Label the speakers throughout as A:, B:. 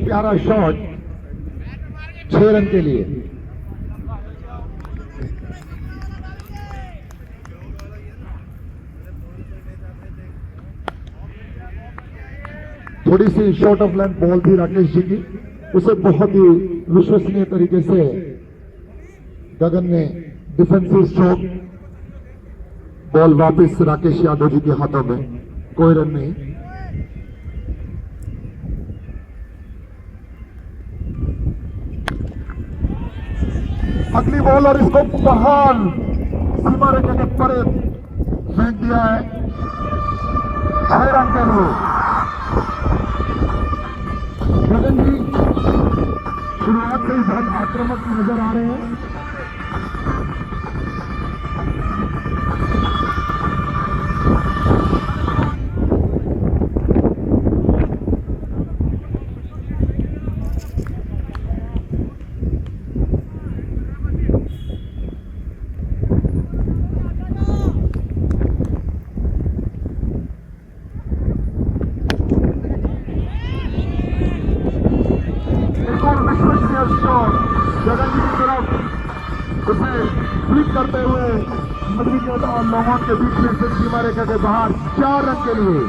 A: प्यारा shot 6 run के लिए। थोड़ी सी शॉर्ट ऑफ लेंथ बॉल थी राकेश जी की, उसे बहुत ही विश्वसनीय तरीके से गगन ने डिफेंसिव स्ट्रोक, बॉल वापस राकेश यादव जी के हाथों में, कोई रन नहीं। अगली बॉल और इसको बहाल सीमा रेखा के परे फेंक दिया है 6 रन के लिए। गगन जी शुरुआत से ही बहुत आक्रामक नजर आ रहे हैं। गगन जी की तरफ उसे फ्लिक करते हुए मधुविकेट और लोगों के बीच में से सीमा रेखा के बाहर 4 रन के लिए।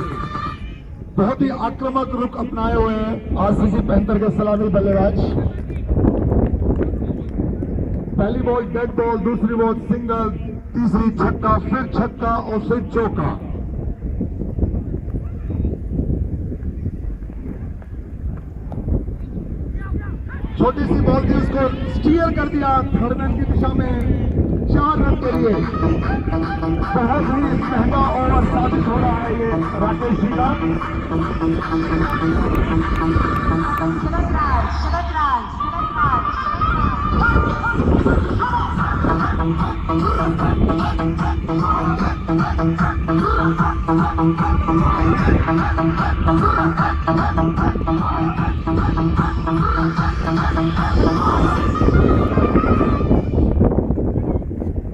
A: बहुत ही आक्रामक रुख अपनाए हुए हैं आरसीसी पैंथर के सलामी बल्लेबाज। पहली बॉल डेड बॉल, दूसरी बॉल सिंगल, तीसरी छक्का, फिर छक्का और फिर चौका। छोटी सी बॉल थी, उसको स्टीयर कर दिया थर्ड मैन की दिशा में 4 रन के लिए। बहुत ही महंगा ओवर साबित हो रहा है ये राकेश जी का।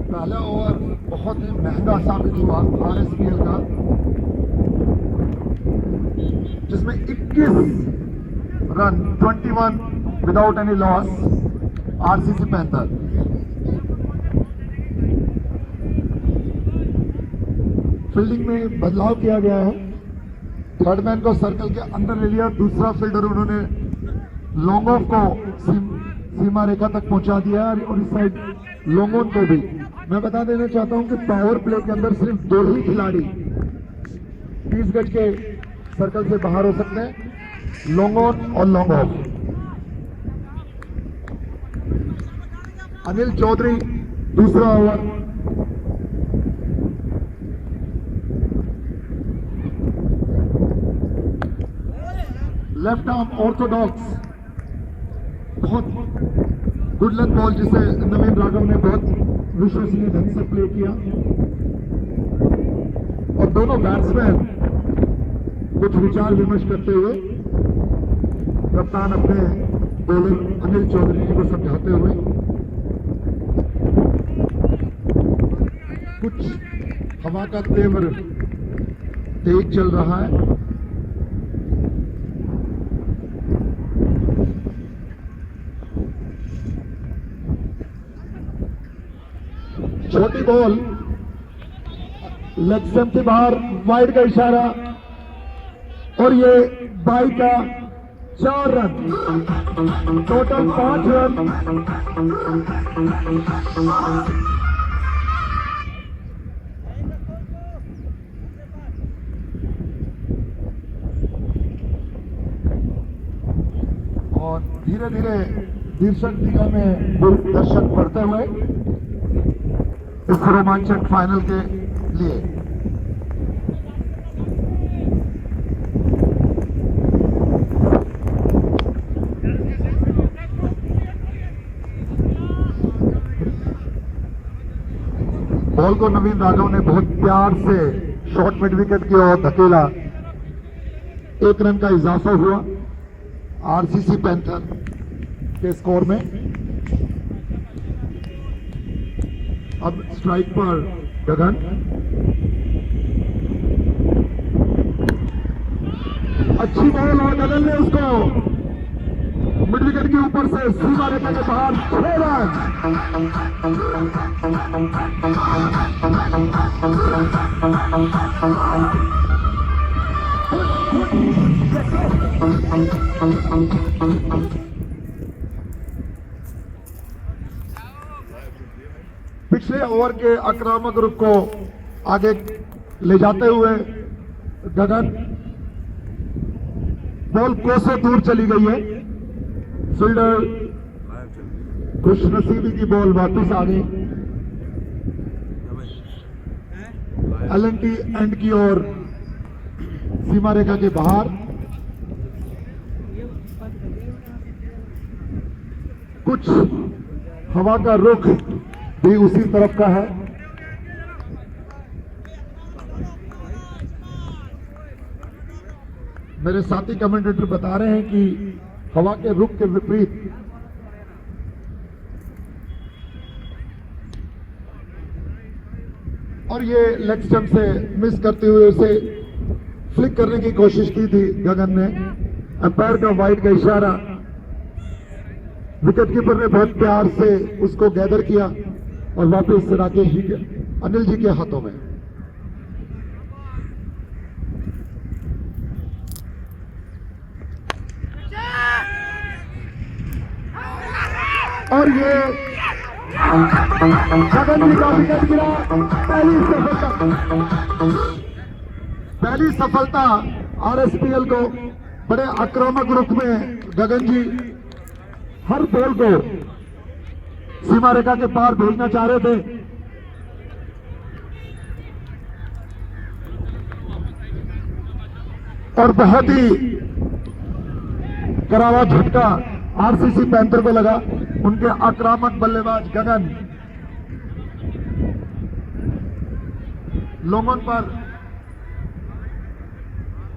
A: पहला ओवर बहुत ही महंगा साबित हुआ आरएसपीएल का, जिसमें 21 run 21 without any loss RCC panther. Fielding में बदलाव किया गया है। थर्ड मैन को सर्कल के अंदर ले लिया, दूसरा फील्डर उन्होंने लॉन्ग ऑफ को सीमा रेखा तक पहुंचा दिया और इस साइड लॉन्ग ऑन को भी। मैं बता देना चाहता हूं कि पावर प्ले के अंदर सिर्फ 2 ही खिलाड़ी 30 गज के सर्कल से बाहर हो सकते हैं, लॉन्ग ऑन और लॉन्ग ऑफ। अनिल चौधरी दूसरा ओवर। लेफ्ट आर्म ऑर्थोडॉक्स, बहुत गुड लेंथ बॉल जिसे नवीन राघव ने बहुत विश्वसनीय ढंग से प्ले किया। और दोनों बैट्समैन कुछ विचार विमर्श करते हुए कप्तान अपने बॉलर अनिल चौधरी जी को समझाते हुए कुछ हवा का तेवर तेज चल रहा है। छोटी बॉल लेग स्टंप के बाहर, वाइड का इशारा और ये बाई का 4 रन, टोटल 5 रन। और धीरे धीरे दर्शक दीर्घा में दर्शक बढ़ते हुए इस रोमांचक फाइनल के लिए। बॉल को नवीन राघव ने बहुत प्यार से शॉर्ट मिड विकेट की ओर धकेला। 1 रन का इजाफा हुआ आरसीसी पैंथर के स्कोर में। अब स्ट्राइक पर गगन, अच्छी बॉल और गगन ने उसको मिड विकेट के ऊपर से सीमा रेखा के बाहर 6 रन। पिछले ओवर के आक्रामक रुख को आगे ले जाते हुए गगन, बॉल कोसों दूर चली गई है। फील्डर खुशनसीबी की बॉल वापस आ गई एलएनटी एंड की ओर, सीमा रेखा के बाहर। कुछ हवा का रुख भी उसी तरफ का है। मेरे साथी कमेंटेटर बता रहे हैं कि हवा के रुख के विपरीत और ये लेग स्टंप से मिस करते हुए उसे फ्लिक करने की कोशिश की थी गगन ने। अंपायर का वाइड का इशारा, विकेट कीपर ने बहुत प्यार से उसको गैदर किया और वापस राकेश जी के, अनिल जी के हाथों में। और ये गगन जी का विकेट गिरा। पहली सफलता आरएसपीएल को। बड़े आक्रामक रुख में गगन जी हर बॉल को सीमा रेखा के पार भेजना चाह रहे थे। और बहुत ही करारा झटका आरसीसी पैंथर को लगा। उनके आक्रामक बल्लेबाज गगन लोगों पर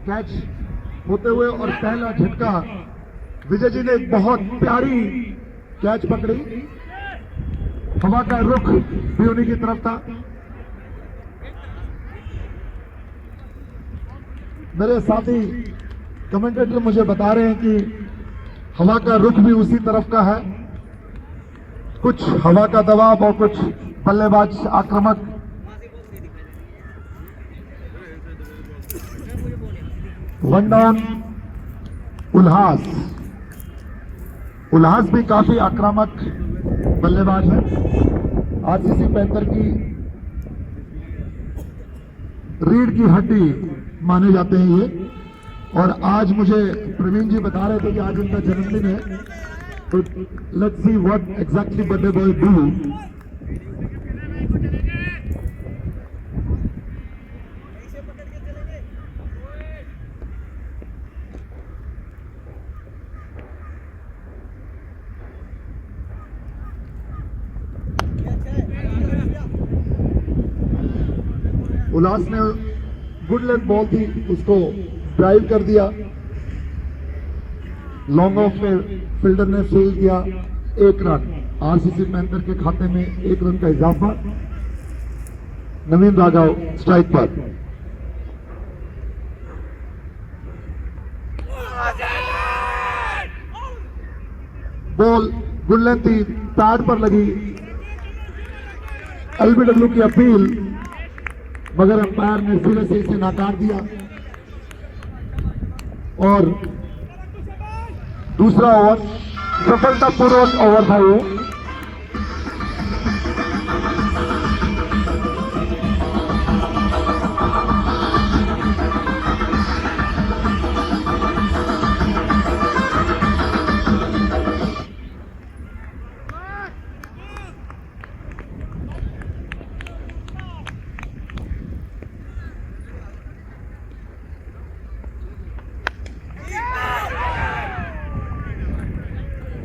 A: कैच होते हुए और पहला झटका विजय जी ने एक बहुत प्यारी कैच पकड़ी। हवा का रुख भी उन्हीं की तरफ था। मेरे साथी कमेंटेटर मुझे बता रहे हैं कि हवा का रुख भी उसी तरफ का है। कुछ हवा का दबाव और कुछ बल्लेबाज आक्रामक। वन डाउन उल्हास। उल्हास भी काफी आक्रामक बल्लेबाज है। आरसीसी पैंथर की रीढ़ की हड्डी माने जाते हैं ये। और आज मुझे प्रवीण जी बता रहे थे कि आज उनका जन्मदिन है, तो let's see what exactly birthday boy do. Ullas ने गुड लेंथ बॉल थी, उसको ड्राइव कर दिया। लॉन्ग ऑफ में फील्डर ने फील्ड किया। 1 रन आरसीसी पैंथर के खाते में, 1 रन का इजाफा। नवीन राघव स्ट्राइक पर। बॉल गुड लेंथ थी, पैड पर लगी। एलबीडब्ल्यू की अपील, मगर अंपायर ने सिरे से इसे नकार दिया। और दूसरा ओवर सफलतापूर्वक ओवर था ये।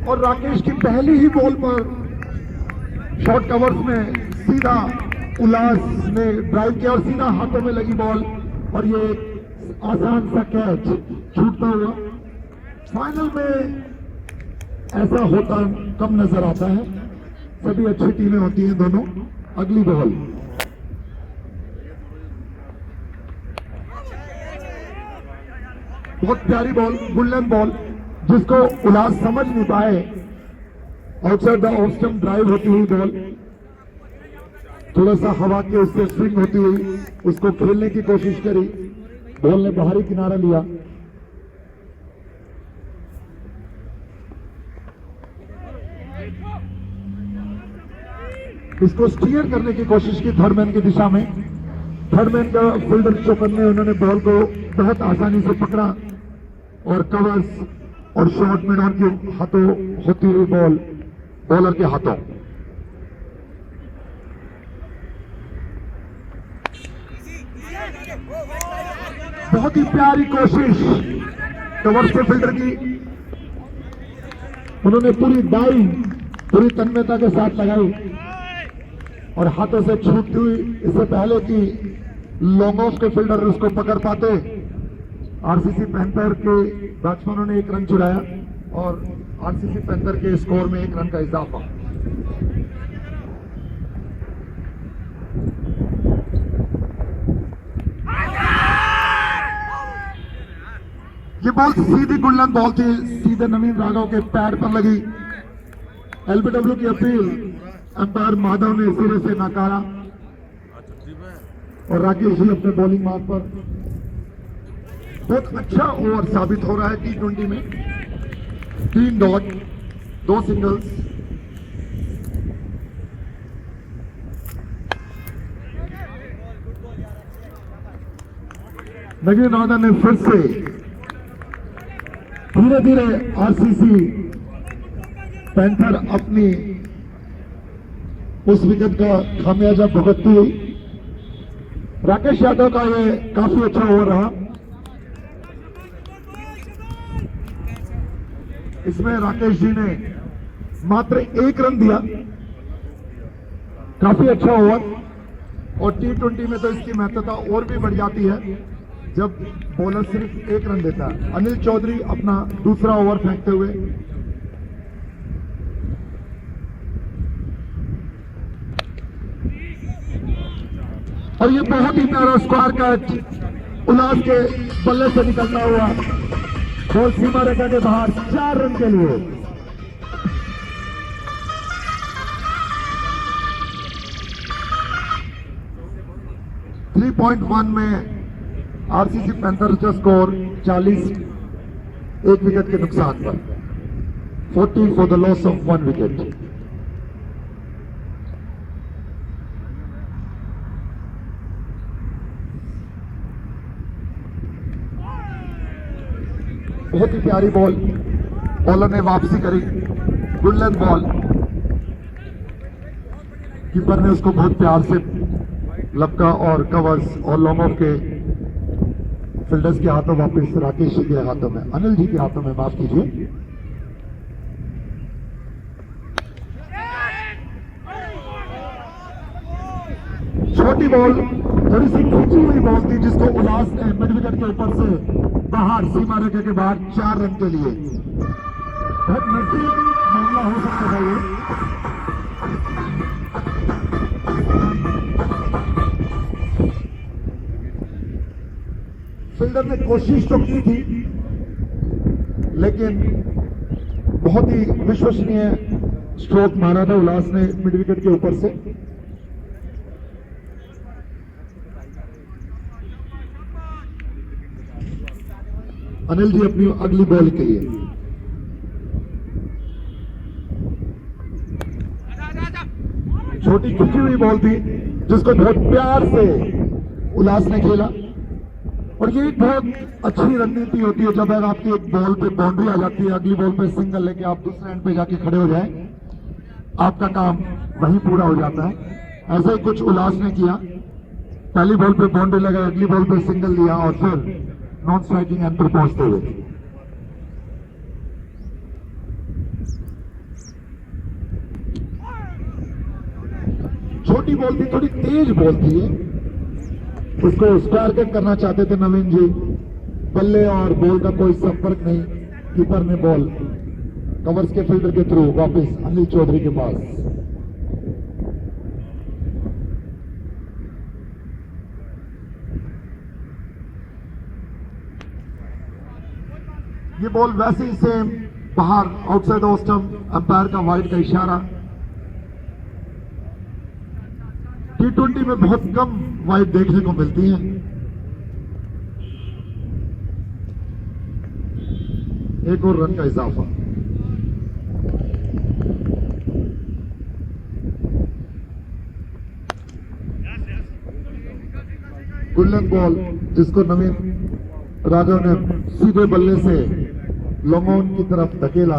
A: और राकेश की पहली ही बॉल पर शॉर्ट कवर्स में सीधा उल्लास ने ड्राइव किया और सीधा हाथों में लगी बॉल। और ये आसान सा कैच छूटता हुआ। फाइनल में ऐसा होता कम नजर आता है। सभी अच्छी टीमें होती हैं दोनों। अगली बॉल बहुत प्यारी बॉल, गुड लेंथ बॉल, जिसको उल्लास समझ नहीं पाए। Outside the off stump drive होती हुई बॉल, थोड़ा सा हवा के उससे स्विंग होती हुई उसको खेलने की कोशिश करी, बॉल ने बाहरी किनारा लिया। इसको स्टीयर करने की कोशिश की थर्ड मैन की दिशा में। थर्ड मैन का फील्डर चोकर ने उन्होंने बॉल को बहुत आसानी से पकड़ा और कवर्स और शॉर्ट मिड ऑन के हाथों होती हुई बॉल बॉलर के हाथों। बहुत ही प्यारी कोशिश कवर्स के फील्डर की, उन्होंने पूरी डाइव पूरी तन्मयता के साथ लगाई और हाथों से छूटती हुई, इससे पहले कि लॉन्ग ऑफ के फील्डर उसको पकड़ पाते, आरसीसी पैंथर के बैट्समैनों ने 1 रन चुराया और आरसीसी पैंथर के स्कोर में 1 रन का इजाफा। ये बॉल सीधी गुडलैंड बॉल थी, सीधे नवीन राघव के पैड पर लगी। एलबीडब्ल्यू की अपील अंपायर माधव ने सिरे से नकारा और राकेश जी अपने बॉलिंग मार्ग पर बहुत अच्छा ओवर साबित हो रहा है T20 में। 3 डॉट 2 सिंगल्स। नगीन नॉर्दन ने फिर से धीरे धीरे आरसीसी पैंथर अपनी उस विकेट का खामियाजा भुगतती हुई। राकेश यादव का ये काफी अच्छा ओवर रहा। इसमें राकेश जी ने मात्र 1 रन दिया, काफी अच्छा ओवर। और T20 में तो इसकी महत्वता और भी बढ़ जाती है जब बॉलर सिर्फ 1 रन देता है। अनिल चौधरी अपना दूसरा ओवर फेंकते हुए और ये बहुत ही प्यारा स्क्वायर कैच उल्लास के बल्ले से निकलता हुआ बॉल सीमा रेखा के बाहर 4 रन के लिए। थ्री 3.1 में आरसीसी पैंथर्स का स्कोर 40, 1 विकेट के नुकसान पर। 40 for the loss of 1 wicket. बहुत ही प्यारी बॉल, बॉलर ने वापसी करी, गुड लेंथ बॉल। कीपर ने उसको बहुत प्यार से लपका और कवर्स और लॉन्ग ऑफ के फील्डर्स के हाथों वापस राकेश जी के हाथों में, अनिल जी के हाथों में, माफ कीजिए। छोटी बॉल, थोड़ी सी खींची हुई बॉल थी जिसको उल्लास ने मिड विकेट के ऊपर से बाहर सीमा रेखा के बाहर 4 रन के लिए। बहुत नजदीक मामला हो सकता है ये। फील्डर ने कोशिश तो की थी लेकिन बहुत ही विश्वसनीय स्ट्रोक मारा था उल्लास ने मिड विकेट के ऊपर से। अनिल जी अपनी अगली बॉल के लिए। छोटी खिंची हुई बॉल थी जिसको बहुत प्यार से उल्लास ने खेला और ये एक बहुत अच्छी रणनीति होती है जब आपकी एक बॉल पे बाउंड्री आ जाती है, अगली बॉल पे सिंगल लेके आप दूसरे एंड पे जाके खड़े हो जाए, आपका काम वहीं पूरा हो जाता है। ऐसा ही कुछ उल्लास ने किया, पहली बॉल पे बाउंड्री लगाई, अगली बॉल पे सिंगल लिया और फिर नॉन स्ट्राइकिंग एंड पर पहुंचते हुए। छोटी बॉल थी, थोड़ी तेज बॉल थी, उसको स्क्वायर कट करना चाहते थे नवीन जी, बल्ले और बॉल का कोई संपर्क नहीं। कीपर ने बॉल कवर्स के फील्डर के थ्रू वापस अनिल चौधरी के पास। ये बॉल वैसे ही सेम बाहर आउटसाइड ऑफ स्टंप, अंपायर का वाइड का इशारा। T20 में बहुत कम वाइड देखने को मिलती हैं। एक और रन का इजाफा। गोल्डन बॉल जिसको नवीन राघव ने सीधे बल्ले से लॉन्ग ऑन की तरफ धकेला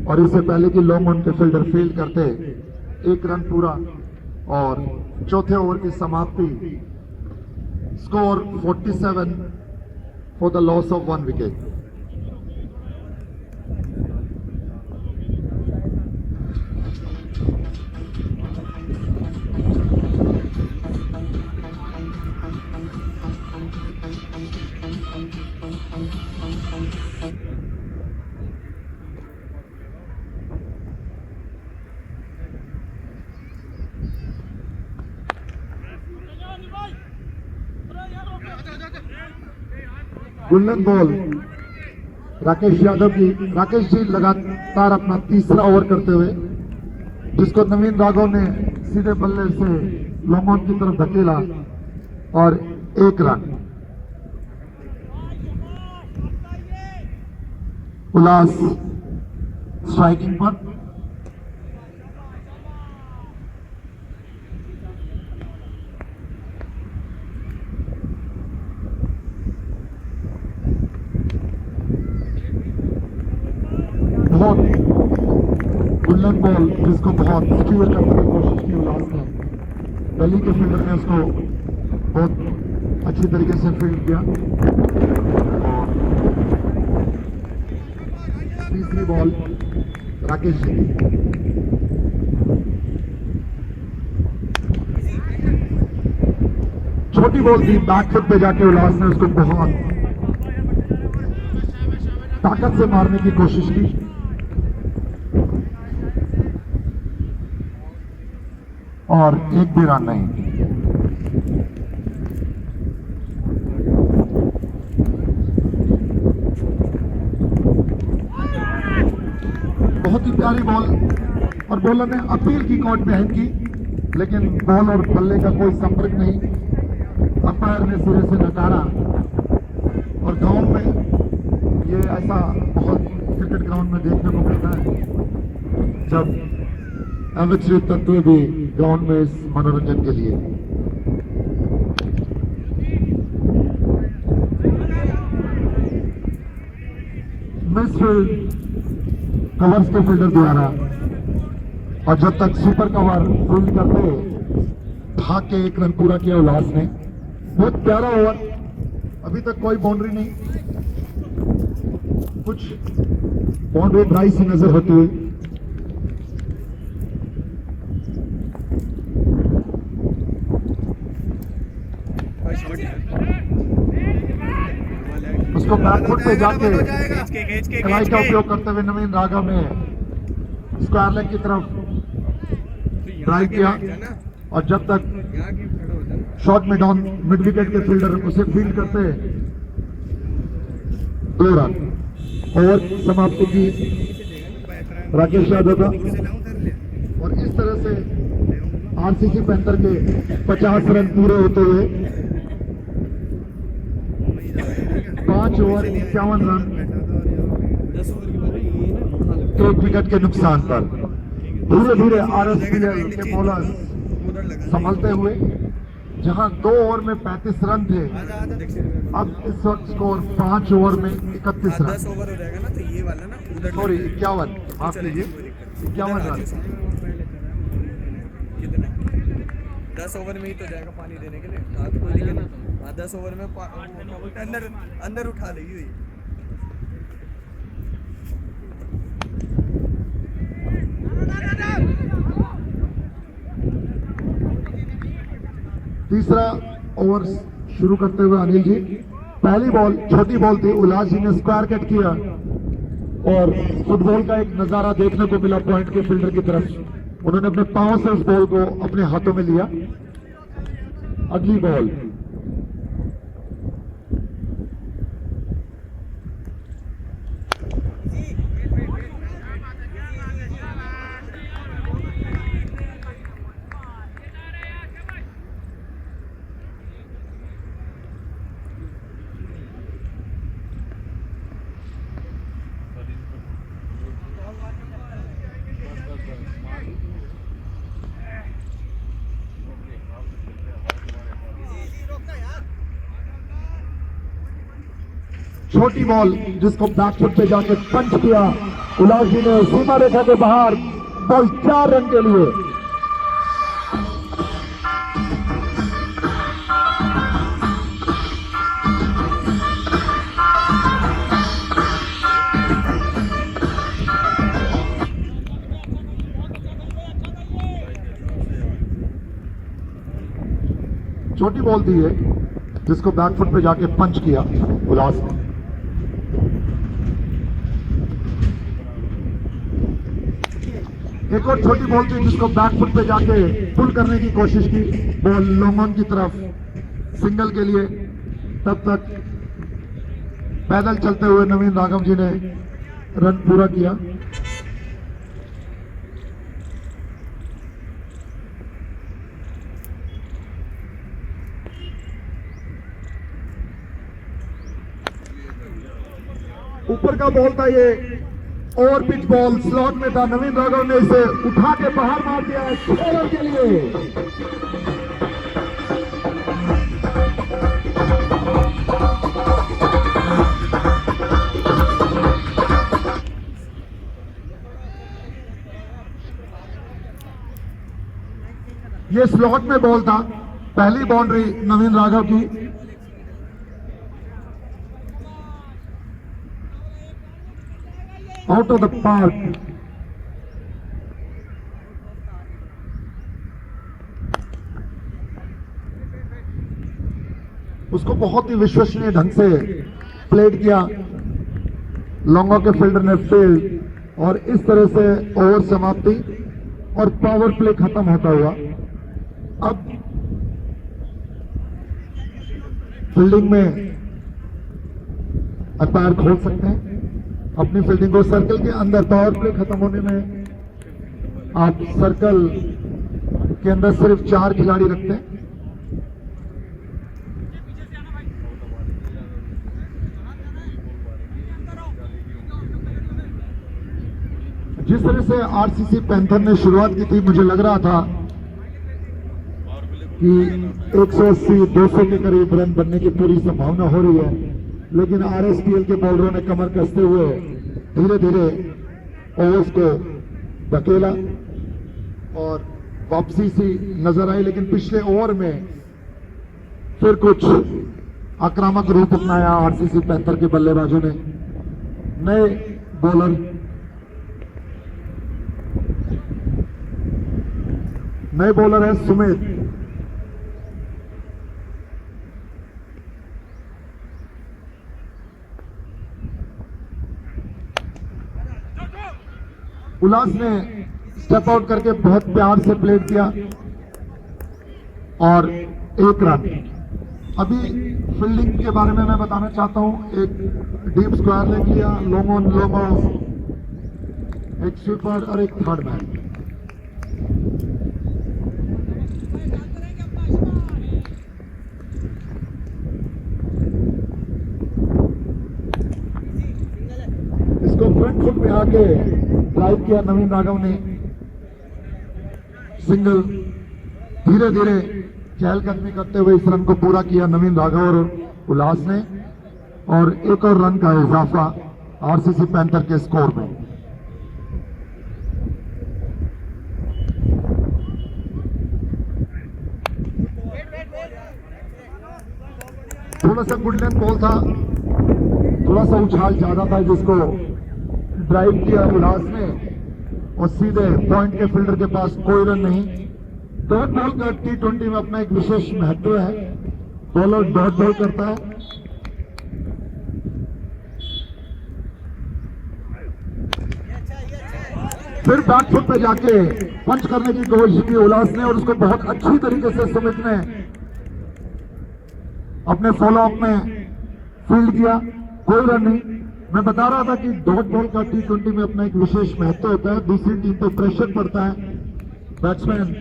A: और इससे पहले कि लॉन्ग ऑन के फील्डर फील्ड करते, एक रन पूरा और चौथे ओवर की समाप्ति। Score 47 for the loss of 1 wicket. Golden ball Rakesh Yadav की। राकेश जी लगातार अपना तीसरा ओवर करते हुए, जिसको नवीन राघव ने सीधे बल्ले से लॉन्ग ऑन की तरफ धकेला और एक रन। उल्लास स्ट्राइकिंग पर। बहुत गोल्डन बॉल जिसको बहुत स्टीयर करने की कोशिश की उल्लास ने। दिल्ली के फील्डर ने उसको बहुत अच्छी तरीके से फील्ड किया। और तीसरी बॉल राकेश जी की। छोटी बॉल थी, बैक फुट पे जाके उल्लास ने उसको बहुत ताकत से मारने की कोशिश की। और एक भी रन नहीं। बहुत ही प्यारी बॉल और बॉलर ने अपील की कोर्ट में की, लेकिन बॉल और बल्ले का कोई संपर्क नहीं। अंपायर ने सिरे से नकारा। और ग्राउंड में ये ऐसा बहुत क्रिकेट ग्राउंड में देखने को मिलता है जब एमेचर तत्व भी ग्राउंड में इस मनोरंजन के लिए। मिस फील्ड कवर्स के फील्डर द्वारा, और जब तक सुपर कवर फील्ड करते भाग के एक रन पूरा किया उल्लास ने। बहुत प्यारा ओवर, अभी तक कोई बाउंड्री नहीं, कुछ बाउंड्री ड्राई सी नजर होती हुई। उसको बैकफुट पे जाके कलाई का उपयोग करते हुए नवीन राघव ने स्क्वायर लेग की तरफ ड्राइव किया। और जब तक शॉर्ट में डाउन मिड विकेट के फील्डर उसे फील्ड करते 2 रन। ओवर समाप्ति की राकेश यादव का। और इस तरह से आरसीसी पैंथर के 50 रन पूरे होते हुए 5 ओवर 51 रन 1 विकेट के नुकसान पर। धीरे धीरे आरएसपीएल के बॉलर संभलते हुए, जहां 2 ओवर में 35 रन थे, अब इस वक्त स्कोर 5 ओवर में 31 रन।
B: 10 ओवर हो जाएगा ना, तो ये वाला ना उधर
A: सॉरी 51, माफ कीजिए 51 रन।
B: कितने 10 ओवर में ही तो जाएगा पानी देने के लिए। हाँ तो कोई दिक्कत नहीं। हाँ 10 ओवर में अंदर उठा देगी हुई।
A: तीसरा ओवर शुरू करते हुए अनिल जी, पहली बॉल छोटी बॉल थी, उल्लास जी ने स्क्वायर कट किया और फुटबॉल का एक नजारा देखने को मिला पॉइंट के फील्डर की तरफ। उन्होंने अपने पांव से उस बॉल को अपने हाथों में लिया। अगली बॉल छोटी बॉल जिसको बैकफुट पे जाके पंच किया उल्लास जी ने सीमा रेखा के बाहर, बॉल 4 रन के लिए। छोटी बॉल थी है जिसको बैकफुट पे जाके पंच किया उल्लास ने। एक और छोटी बॉल थी जिसको बैकफुट पे जाके पुल करने की कोशिश की, बॉल लॉन्ग ऑन की तरफ सिंगल के लिए। तब तक पैदल चलते हुए नवीन राघव जी ने रन पूरा किया। ऊपर का बॉल था ये, ओवर पिच बॉल स्लॉट में था। नवीन राघव ने इसे उठा के बाहर मार दिया है 6 रन के लिए। ये स्लॉट में बॉल था, पहली बाउंड्री नवीन राघव की। Out of the park. उसको बहुत ही विश्वसनीय ढंग से प्लेड किया, लॉन्गो के फील्डर ने फील्ड, और इस तरह से ओवर समाप्ति और पावर प्ले खत्म होता हुआ। अब फील्डिंग में अंपायर खोल सकते हैं अपनी फील्डिंग को। सर्कल के अंदर पावर प्ले खत्म होने में आप सर्कल के अंदर सिर्फ 4 खिलाड़ी रखते हैं। जिस तरह से आरसीसी पैंथर ने शुरुआत की थी, मुझे लग रहा था कि 180-200 के करीब रन बनने की पूरी संभावना हो रही है, लेकिन आरएसपीएल के बॉलरों ने कमर कसते हुए धीरे धीरे ओवर्स को धकेला और वापसी सी नजर आई। लेकिन पिछले ओवर में फिर कुछ आक्रामक रूप अपनाया आरसीसी पैंथर के बल्लेबाजों ने। नए बॉलर है सुमित। उल्लास ने स्टेप आउट करके बहुत प्यार से प्लेड किया और 1 रन। अभी फील्डिंग के बारे में मैं बताना चाहता हूं। एक डीप स्क्वायर लेग लिया, लॉन्ग ऑन लॉन्ग ऑफ, एक स्वीपर और एक थर्ड मैन। इसको फ्रंट फुट में आके ड्राइव किया नवीन राघव ने, सिंगल। धीरे धीरे चहलकदमी करते हुए इस रन को पूरा किया नवीन राघव और उल्लास ने, और 1 और रन का इजाफा आरसीसी पैंथर के स्कोर में। थोड़ा सा गुड लेंथ बॉल था, थोड़ा सा उछाल ज्यादा था, जिसको ड्राइव किया उल्लास ने और सीधे पॉइंट के फील्डर के पास कोई रन नहीं। डॉट बॉल का T20 में अपना एक विशेष महत्व है। बॉलर डॉट बॉल करता है, फिर बैकफुट पे जाके पंच करने की कोशिश की उल्लास ने, और उसको बहुत अच्छी तरीके से सुमित ने अपने फॉलोअप में फील्ड किया। कोई रन नहीं। मैं बता रहा था कि डॉट बॉल का T20 में अपना एक विशेष महत्व होता है। दूसरी टीम पर प्रेशर पड़ता है, बैट्समैन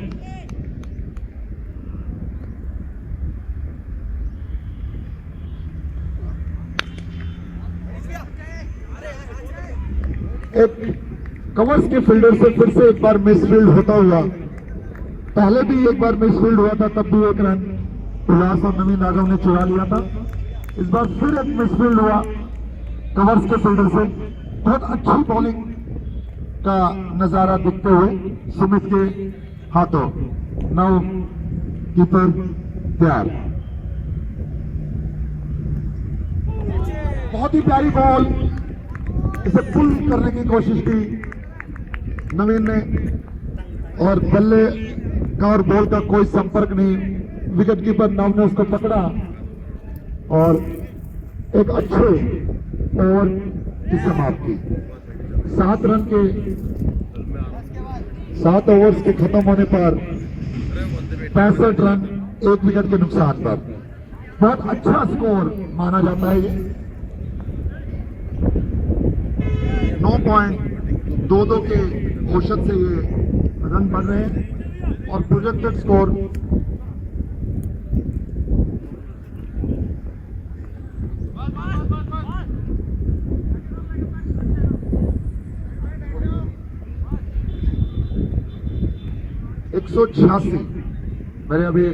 A: एक कवर्स के फील्डर से फिर से एक बार मिसफील्ड होता हुआ, पहले भी एक बार मिसफील्ड हुआ था, तब भी 1 रन उल्लास और नवीन राघव ने चुरा लिया था। इस बार फिर एक मिसफील्ड हुआ कवर्स के फील्डर से बहुत अच्छी बॉलिंग का नजारा दिखते हुए सुमित के हाथों। नाउ कीपर तैयार। बहुत ही प्यारी बॉल, इसे पुल करने की कोशिश की नवीन ने, और बल्ले का और बॉल का कोई संपर्क नहीं। विकेट कीपर नव ने उसको पकड़ा और एक अच्छे ओवर की समाप्ति। 7 रन के 7 ओवर्स के खत्म होने पर 65 रन 1 विकेट के नुकसान पर बहुत अच्छा स्कोर माना जाता है ये। 9.22 के औसत से ये रन बढ़ रहे हैं और प्रोजेक्टेड स्कोर 186। मैंने अभी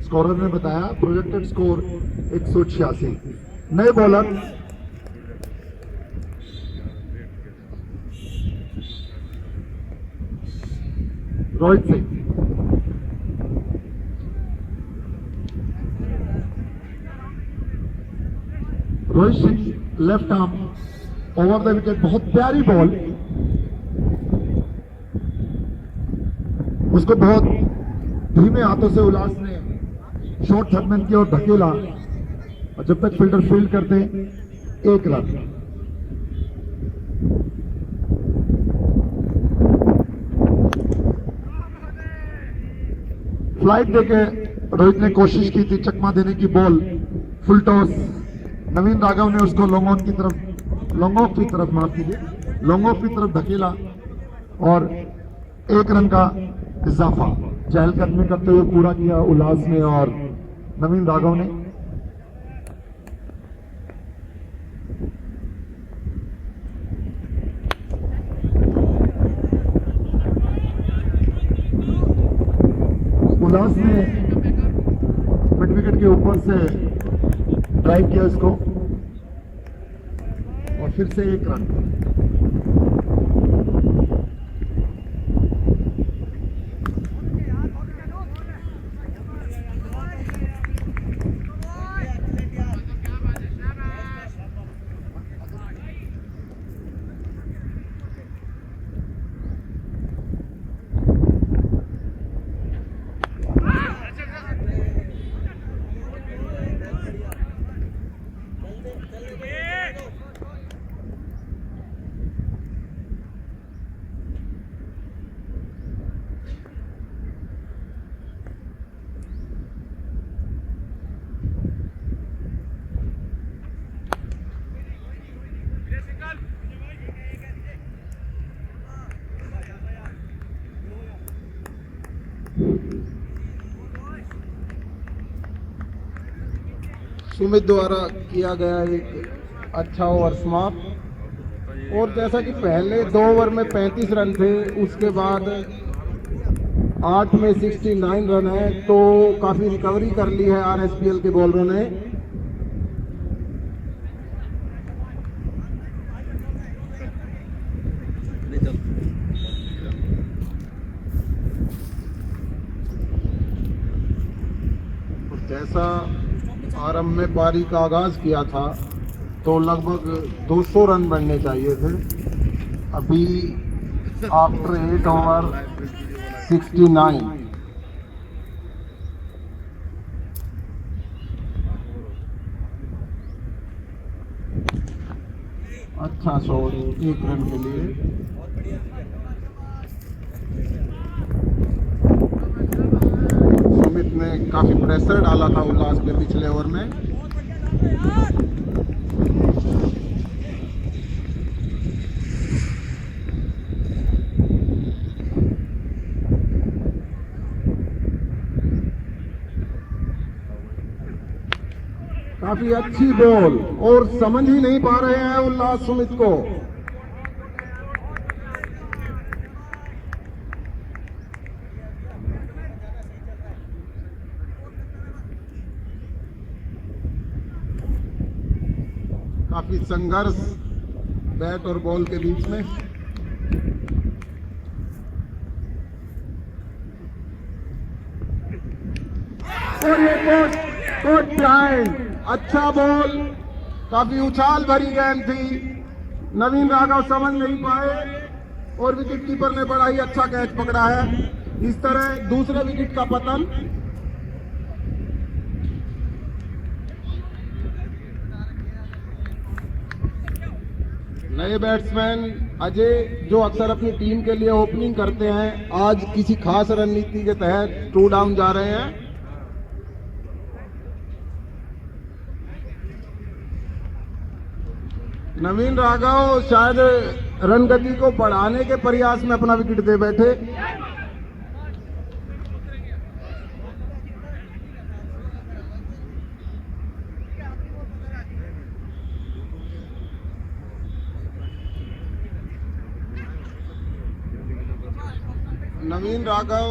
A: स्कोरर ने बताया प्रोजेक्टेड स्कोर 186। नए bowler Rohit Singh. Rohit Singh left arm over the wicket, बहुत प्यारी बॉल, उसको बहुत धीमे हाथों से उल्लास ने शॉर्ट थर्डमैन की ओर धकेला और जब तक फील्डर फील्ड करते 1 रन। फ्लाइट देके रोहित ने कोशिश की थी चकमा देने की बॉल, फुल टॉस। नवीन राघव ने उसको लॉन्ग ऑफ की तरफ माफ कीजिए, लॉन्ग ऑफ की तरफ धकेला और 1 रन का इजाफा चहलकदमी करते हुए पूरा किया उल्लास ने और नवीन राघव ने। उल्लास ने मिड विकेट के ऊपर से ड्राइव किया इसको और फिर से 1 रन।
C: सुमित द्वारा किया गया एक अच्छा ओवर समाप्त। और जैसा कि पहले 2 ओवर में 35 रन थे, उसके बाद 8 में 69 रन है, तो काफ़ी रिकवरी कर ली है आरएसपीएल के बॉलरों ने। जैसा आरंभ में पारी का आगाज किया था तो लगभग 200 रन बनने चाहिए थे। अभी आफ्टर 8 ओवर 69। अच्छा शॉट 1 रन के लिए। सुमित ने काफी प्रेशर डाला था उल्लास के पिछले ओवर में। काफी अच्छी बॉल और समझ ही नहीं पा रहे हैं उल्लास सुमित को। काफी संघर्ष बैट और बॉल के बीच में। और ये कोट बिहाइंड, अच्छा बॉल, काफी उछाल भरी गेंद थी, नवीन राघव समझ नहीं पाए और विकेट कीपर ने बड़ा ही अच्छा कैच पकड़ा है। इस तरह दूसरे विकेट का पतन। नए बैट्समैन अजय, जो अक्सर अपनी टीम के लिए ओपनिंग करते हैं, आज किसी खास रणनीति के तहत 2 डाउन जा रहे हैं। नवीन राघव शायद रन गति को बढ़ाने के प्रयास में अपना विकेट दे बैठे। Naveen Raghav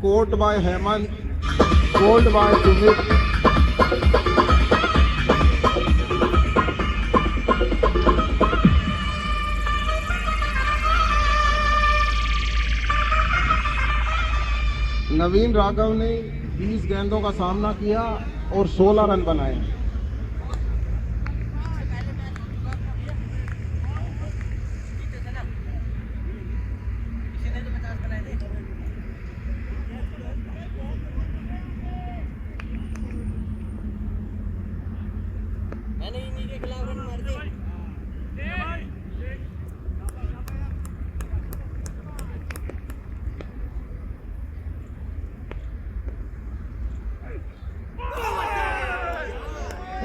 C: caught by Hemant, bowled by Sumit. Naveen Raghav ने 20 गेंदों का सामना किया और 16 रन बनाए।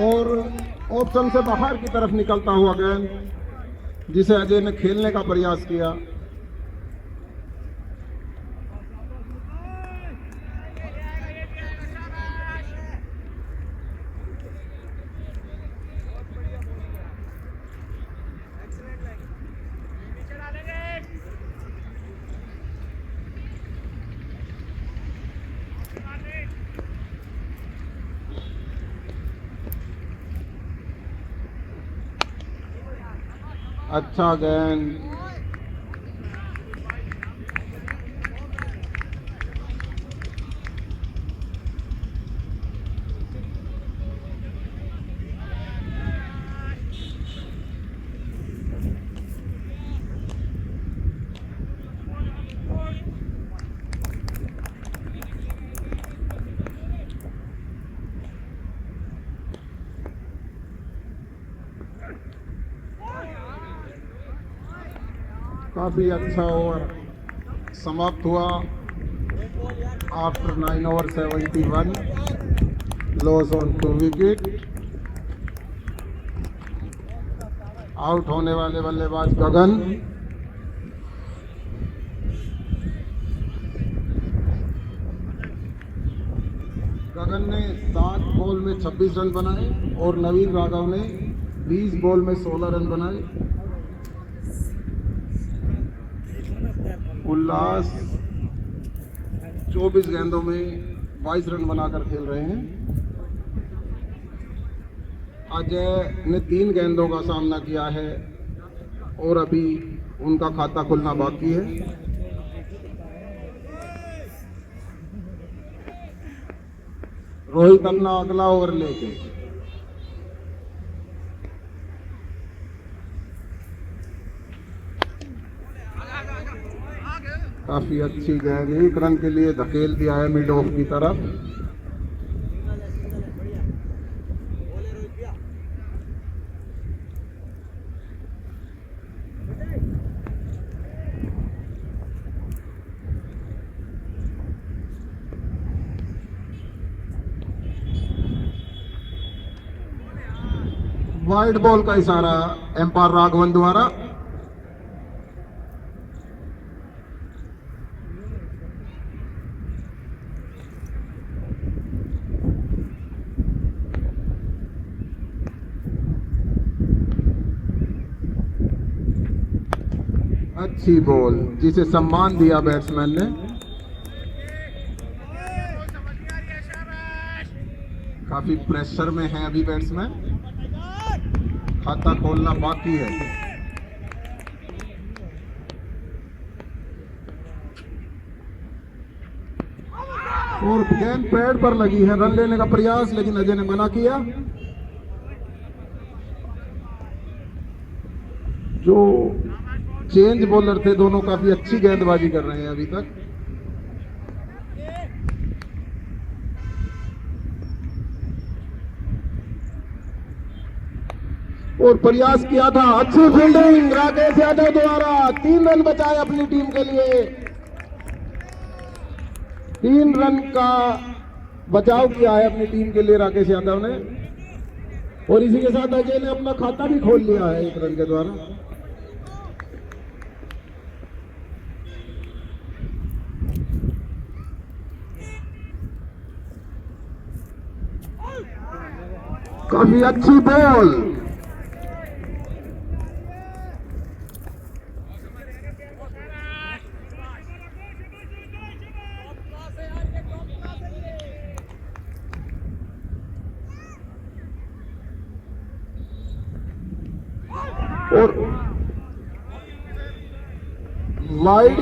C: और ऑप्शन से बाहर की तरफ निकलता हुआ गेंद, जिसे अजय ने खेलने का प्रयास किया। अच्छा गेंद, काफी अच्छा ओवर समाप्त हुआ। After 9 over 71, loss on 2 wicket. Out होने वाले बल्लेबाज गगन। गगन ने 7 बॉल में 26 रन बनाए और नवीन राघव ने 20 बॉल में 16 रन बनाए। उल्लास 24 गेंदों में 22 रन बनाकर खेल रहे हैं। अजय ने 3 गेंदों का सामना किया है और अभी उनका खाता खुलना बाकी है। रोहित अपना अगला ओवर लेके काफी अच्छी गेंद, 1 रन के लिए धकेल दिया है मिड ऑफ की तरफ। वाइड बॉल का इशारा एम्पायर राघवन द्वारा। अच्छी बॉल, जिसे सम्मान दिया बैट्समैन ने। काफी प्रेशर में है अभी बैट्समैन, खाता खोलना बाकी है। और गेंद पैड पर लगी है, रन लेने का प्रयास, लेकिन अजय ने मना किया। जो चेंज बॉलर थे दोनों काफी अच्छी गेंदबाजी कर रहे हैं अभी तक। और प्रयास किया था, अच्छी फील्डिंग राकेश यादव द्वारा, 3 रन बचाए अपनी टीम के लिए। 3 रन का बचाव किया है अपनी टीम के लिए राकेश यादव ने। और इसी के साथ अजय ने अपना खाता भी खोल लिया है 1 रन के द्वारा। काफी अच्छी बॉल, और वाइड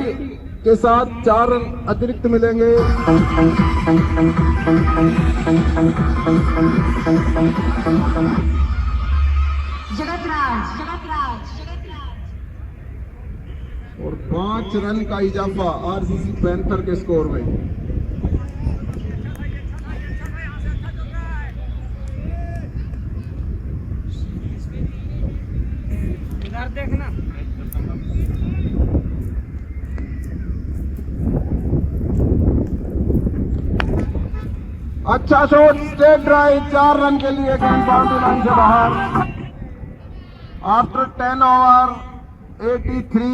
C: के साथ 4 रन अतिरिक्त मिलेंगे। और 5 रन का इजाफा आरसीसी पैंथर के स्कोर में।
D: इधर देखना।
C: अच्छा शॉट, स्ट्रेट ड्राइव, 4 रन के लिए गेंद बाउंड्री लाइन से बाहर। After 10 over 83,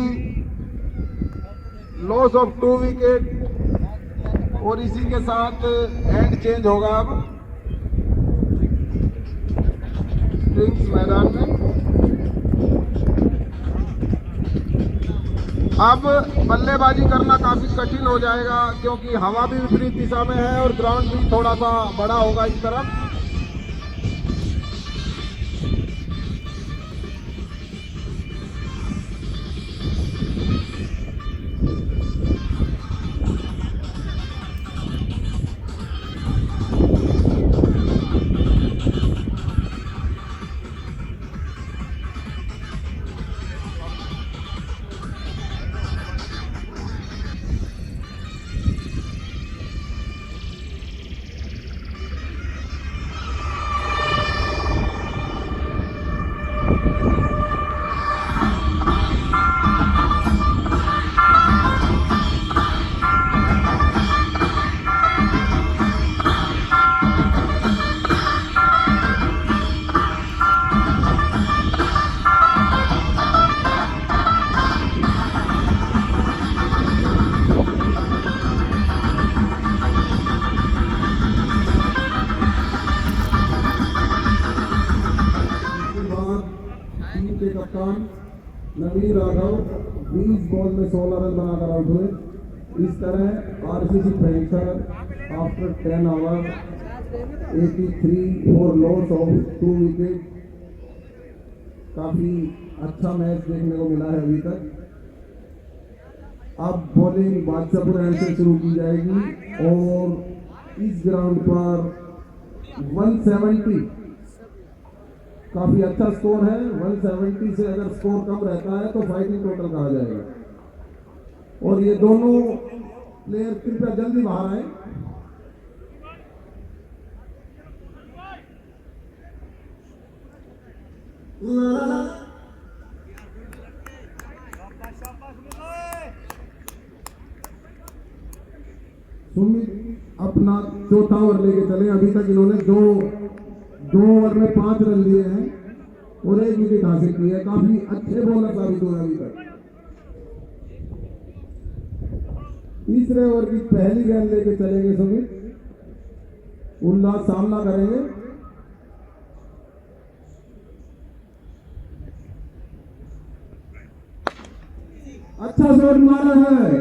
C: loss of 2 wicket. और इसी के साथ एंड चेंज होगा अब स्प्रिंग्स मैदान में। अब बल्लेबाजी करना काफी कठिन हो जाएगा क्योंकि हवा भी विपरीत दिशा में है और ग्राउंड भी थोड़ा सा बड़ा होगा इस तरफ। कप्तान नवीन राघव 20 बॉल में 16 रन बनाकर आउट हुए। इस तरह RCC panther after 10 over 83 for loss of 2 wicket. काफी अच्छा मैच देखने को मिला है अभी तक। अब बॉलिंग बादशाहपुर एंड से शुरू की जाएगी और इस ग्राउंड पर 170 काफी अच्छा स्कोर है। 170 से अगर स्कोर कम रहता है तो फाइटिंग टोटल कहा जाएगा। और ये दोनों प्लेयर कृपया जल्दी बाहर आए। सुमित अपना चौथा ओवर लेके चले। अभी तक इन्होंने दो ओवर में 5 रन लिए हैं और 1 विकेट हासिल की है। काफी अच्छे बॉलर साबित हुए अभी तक। तीसरे ओवर की पहली गेंद लेके चलेंगे सुमित। उल्लास सामना करेंगे। अच्छा शॉट मारा है,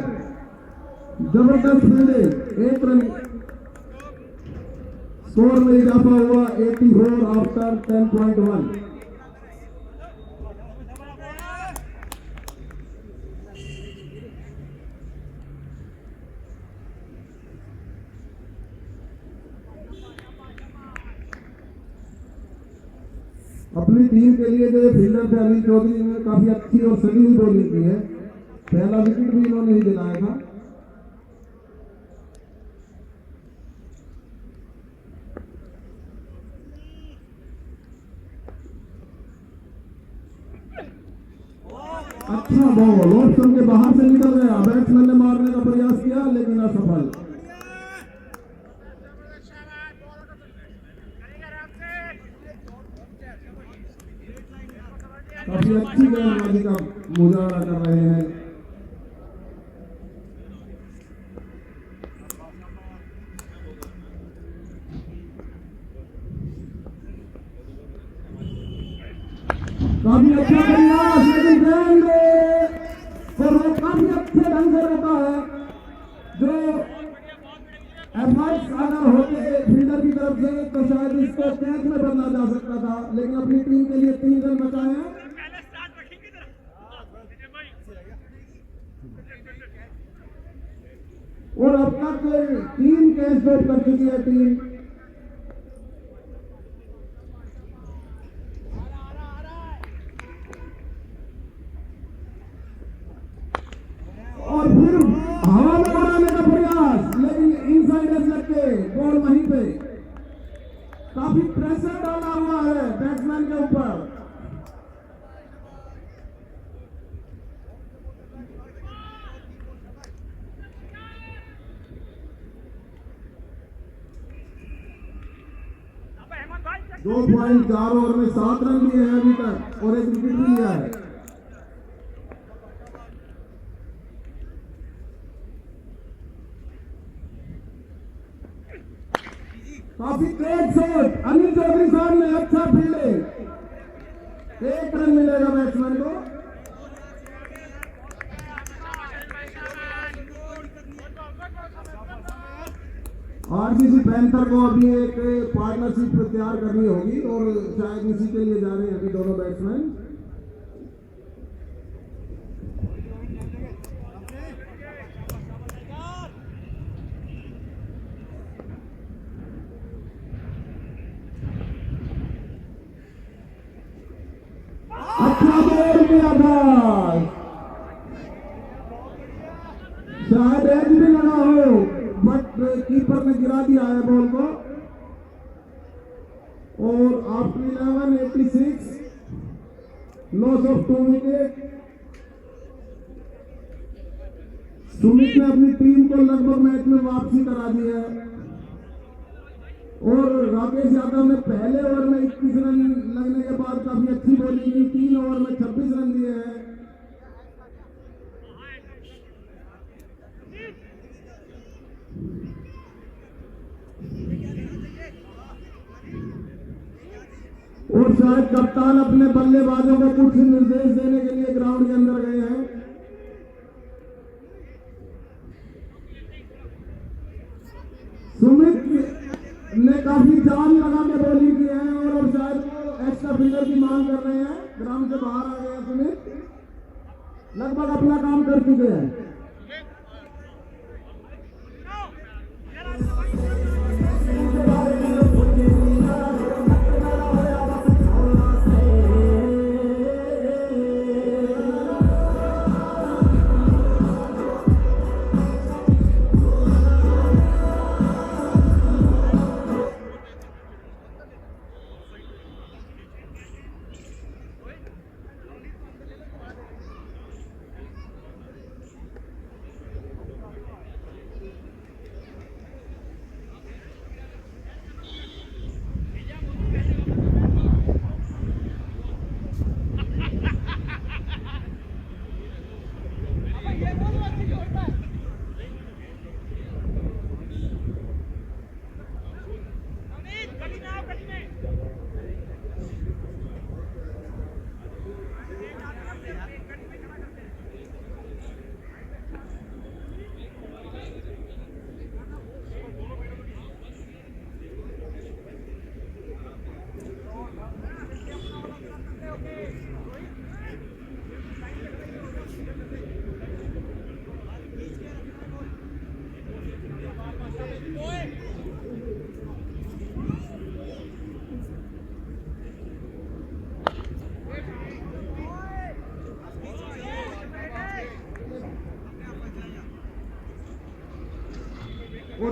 C: जबरदस्त फील्डिंग। 1 रन स्कोर में इजाफा हुआ 84 आफ्टर 10.1। अपनी टीम के लिए जो फील्डर थे अनिल चौधरी ने काफी अच्छी और सही हुई बॉलिंग की है। पहला विकेट भी इन्होंने ही दिलाया था। अच्छा बॉल ऑफ स्टंप के बाहर से निकल गया। बैट्समैन ने मारने का प्रयास किया लेकिन असफल। काफी अच्छी गेंदबाजी का मुजाहरा कर रहे हैं। काफी अच्छा प्रयास लेकिन गेंद और वो काफी अच्छे ढंग से रोका है। जो एफर्ट्स अगर होते फील्डर की तरफ से तो शायद इसको कैच में बदला जा सकता था, लेकिन अपनी टीम के लिए 3 रन बचाए हैं। और अब तक 3 कैच ड्रॉप कर चुकी है टीम। और फिर हवा में उड़ाने का प्रयास लेकिन इनसाइड एज लग के बॉल वहीं पे। काफी प्रेशर डाला हुआ है बैट्समैन के ऊपर। दो 2.4 ओवर में 7 रन लिए हैं अभी तक और 1 विकेट भी लिया है। काफी तेज शॉट अनिल चौधरी साहब ने, अच्छा फील्डिंग। 1 रन मिलेगा बैट्समैन को। आरसीसी पैंथर को अभी एक पार्टनरशिप तैयार करनी होगी और शायद इसी के लिए जा रहे हैं अभी दोनों बैट्समैन। अच्छा बॉल किया था, शायद एज भी लगा हो बट कीपर ने गिरा दिया है बॉल को। और after 11:86 loss of 2 wicket. Sumit ने अपनी टीम को लगभग मैच में वापसी करा दी है और राकेश यादव ने पहले ओवर में 21 रन लगने के बाद काफी अच्छी बॉलिंग की। 3 ओवर में 26 रन दिए हैं। और शायद कप्तान अपने बल्लेबाजों को कुछ निर्देश देने के लिए ग्राउंड के अंदर गए हैं। सुमित ने काफी जान लगा के बॉलिंग की है और अब शायद वो एक्स्ट्रा फील्डर की मांग कर रहे हैं। ग्राउंड से बाहर आ गए हैं सुमित, लगभग अपना काम कर चुके हैं।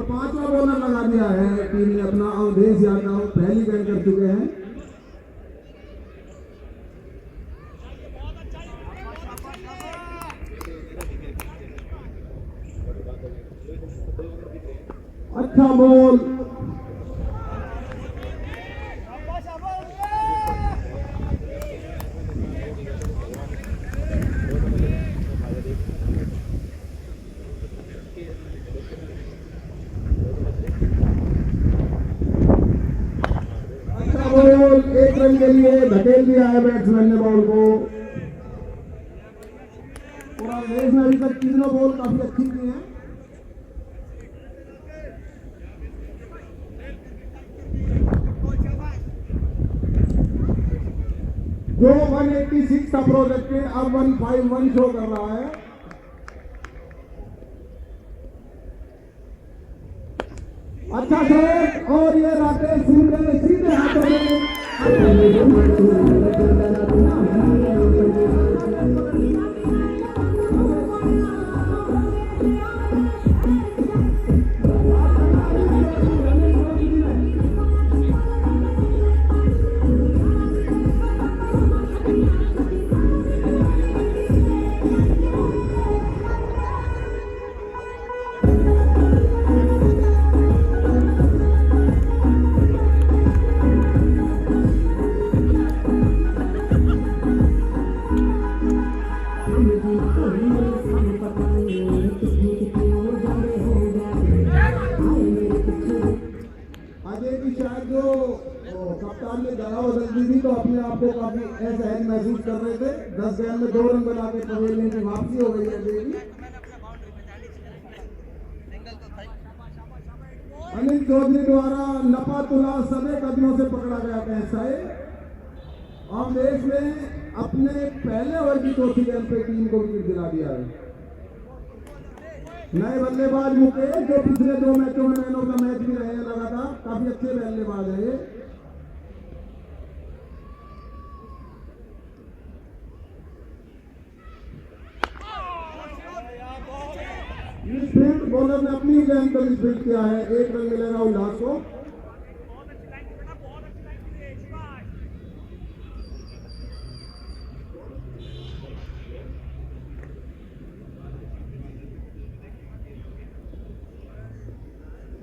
C: और 5वां बॉलर लगा दिया है टीम ने अपना अवधेश यादव, पहली गेंद कर चुके हैं। अच्छा बॉल, अच्छा बॉल, 1 रन के लिए धकेल दिया है बैट्समैन ने बॉल को। और अवधेश ने अभी तक तीनों बॉल काफी अच्छी की हैं। जो 186 था प्रोजेक्टेड, अब 151 शो कर रहा है। अच्छा शॉट, और ये राकेश सिंह ने सीधे हाथों में अजय की शायद जो कप्तान ने जगह बदल दी थी तो अपने आप को काफी असहज महसूस कर रहे थे। 10 गेंद में 2 रन बना के पवेलियन की वापसी हो गई है अजय की। अनिल चौधरी द्वारा नपा तुला सभी कदमों से पकड़ा गया कैसा है। अवधेश ने अपने पहले ओवर की चौथी गेंद पे टीम को विकेट दिला दिया है। नए बल्लेबाज मुकेश, जो पिछले 2 मैचों में मैन ऑफ द मैच भी रहे हैं लगातार, काफी अच्छे बल्लेबाज है ये। मिडफील्ड बॉलर ने अपनी गेंद को मिडफील्ड किया है। 1 रन मिलेगा उल्लास को।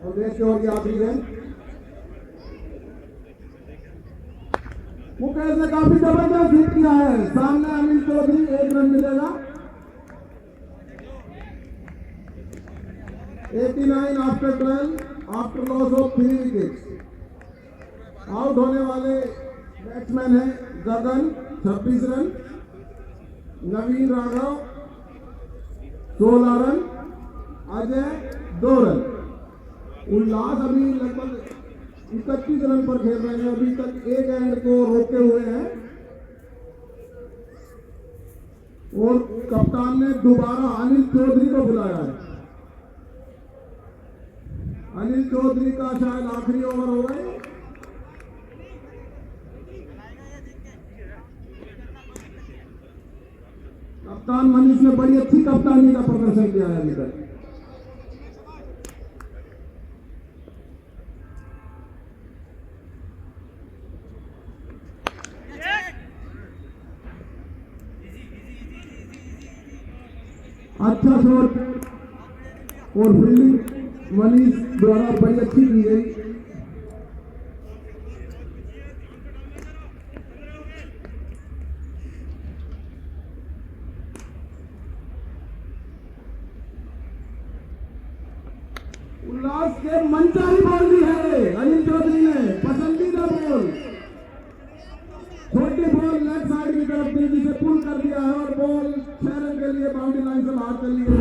C: अवधेश और की आखिरी गेंद, मुकेश ने काफी जबरदस्त हिट किया है। सामने अनिल चौधरी, 1 रन मिलेगा। 89 after 12 after loss of 3 wickets. Out होने वाले बैट्समैन हैं गगन, 26 रन, नवीन राघव 16 रन, अजय 2 रन। उल्लास अभी लगभग 31 रन पर खेल रहे हैं। अभी तक 1 एंड को रोके हुए हैं और कप्तान ने दोबारा अनिल चौधरी को बुलाया है। अनिल चौधरी का शायद आखिरी ओवर होगा। कप्तान मनीष ने बड़ी अच्छी कप्तानी का प्रदर्शन किया है अभी तक। अच्छा शॉट और फील्डिंग मनीष द्वारा बड़ी अच्छी की गई। उल्लास के मनचाही बॉल दी है अनिल चौधरी ने, पसंदीदा बॉल, छोटी बॉल लेफ्ट साइड की तरफ तेजी से पुल कर दिया है और बॉल 6 रन के लिए बाउंड्री लाइन से बाहर चली गई।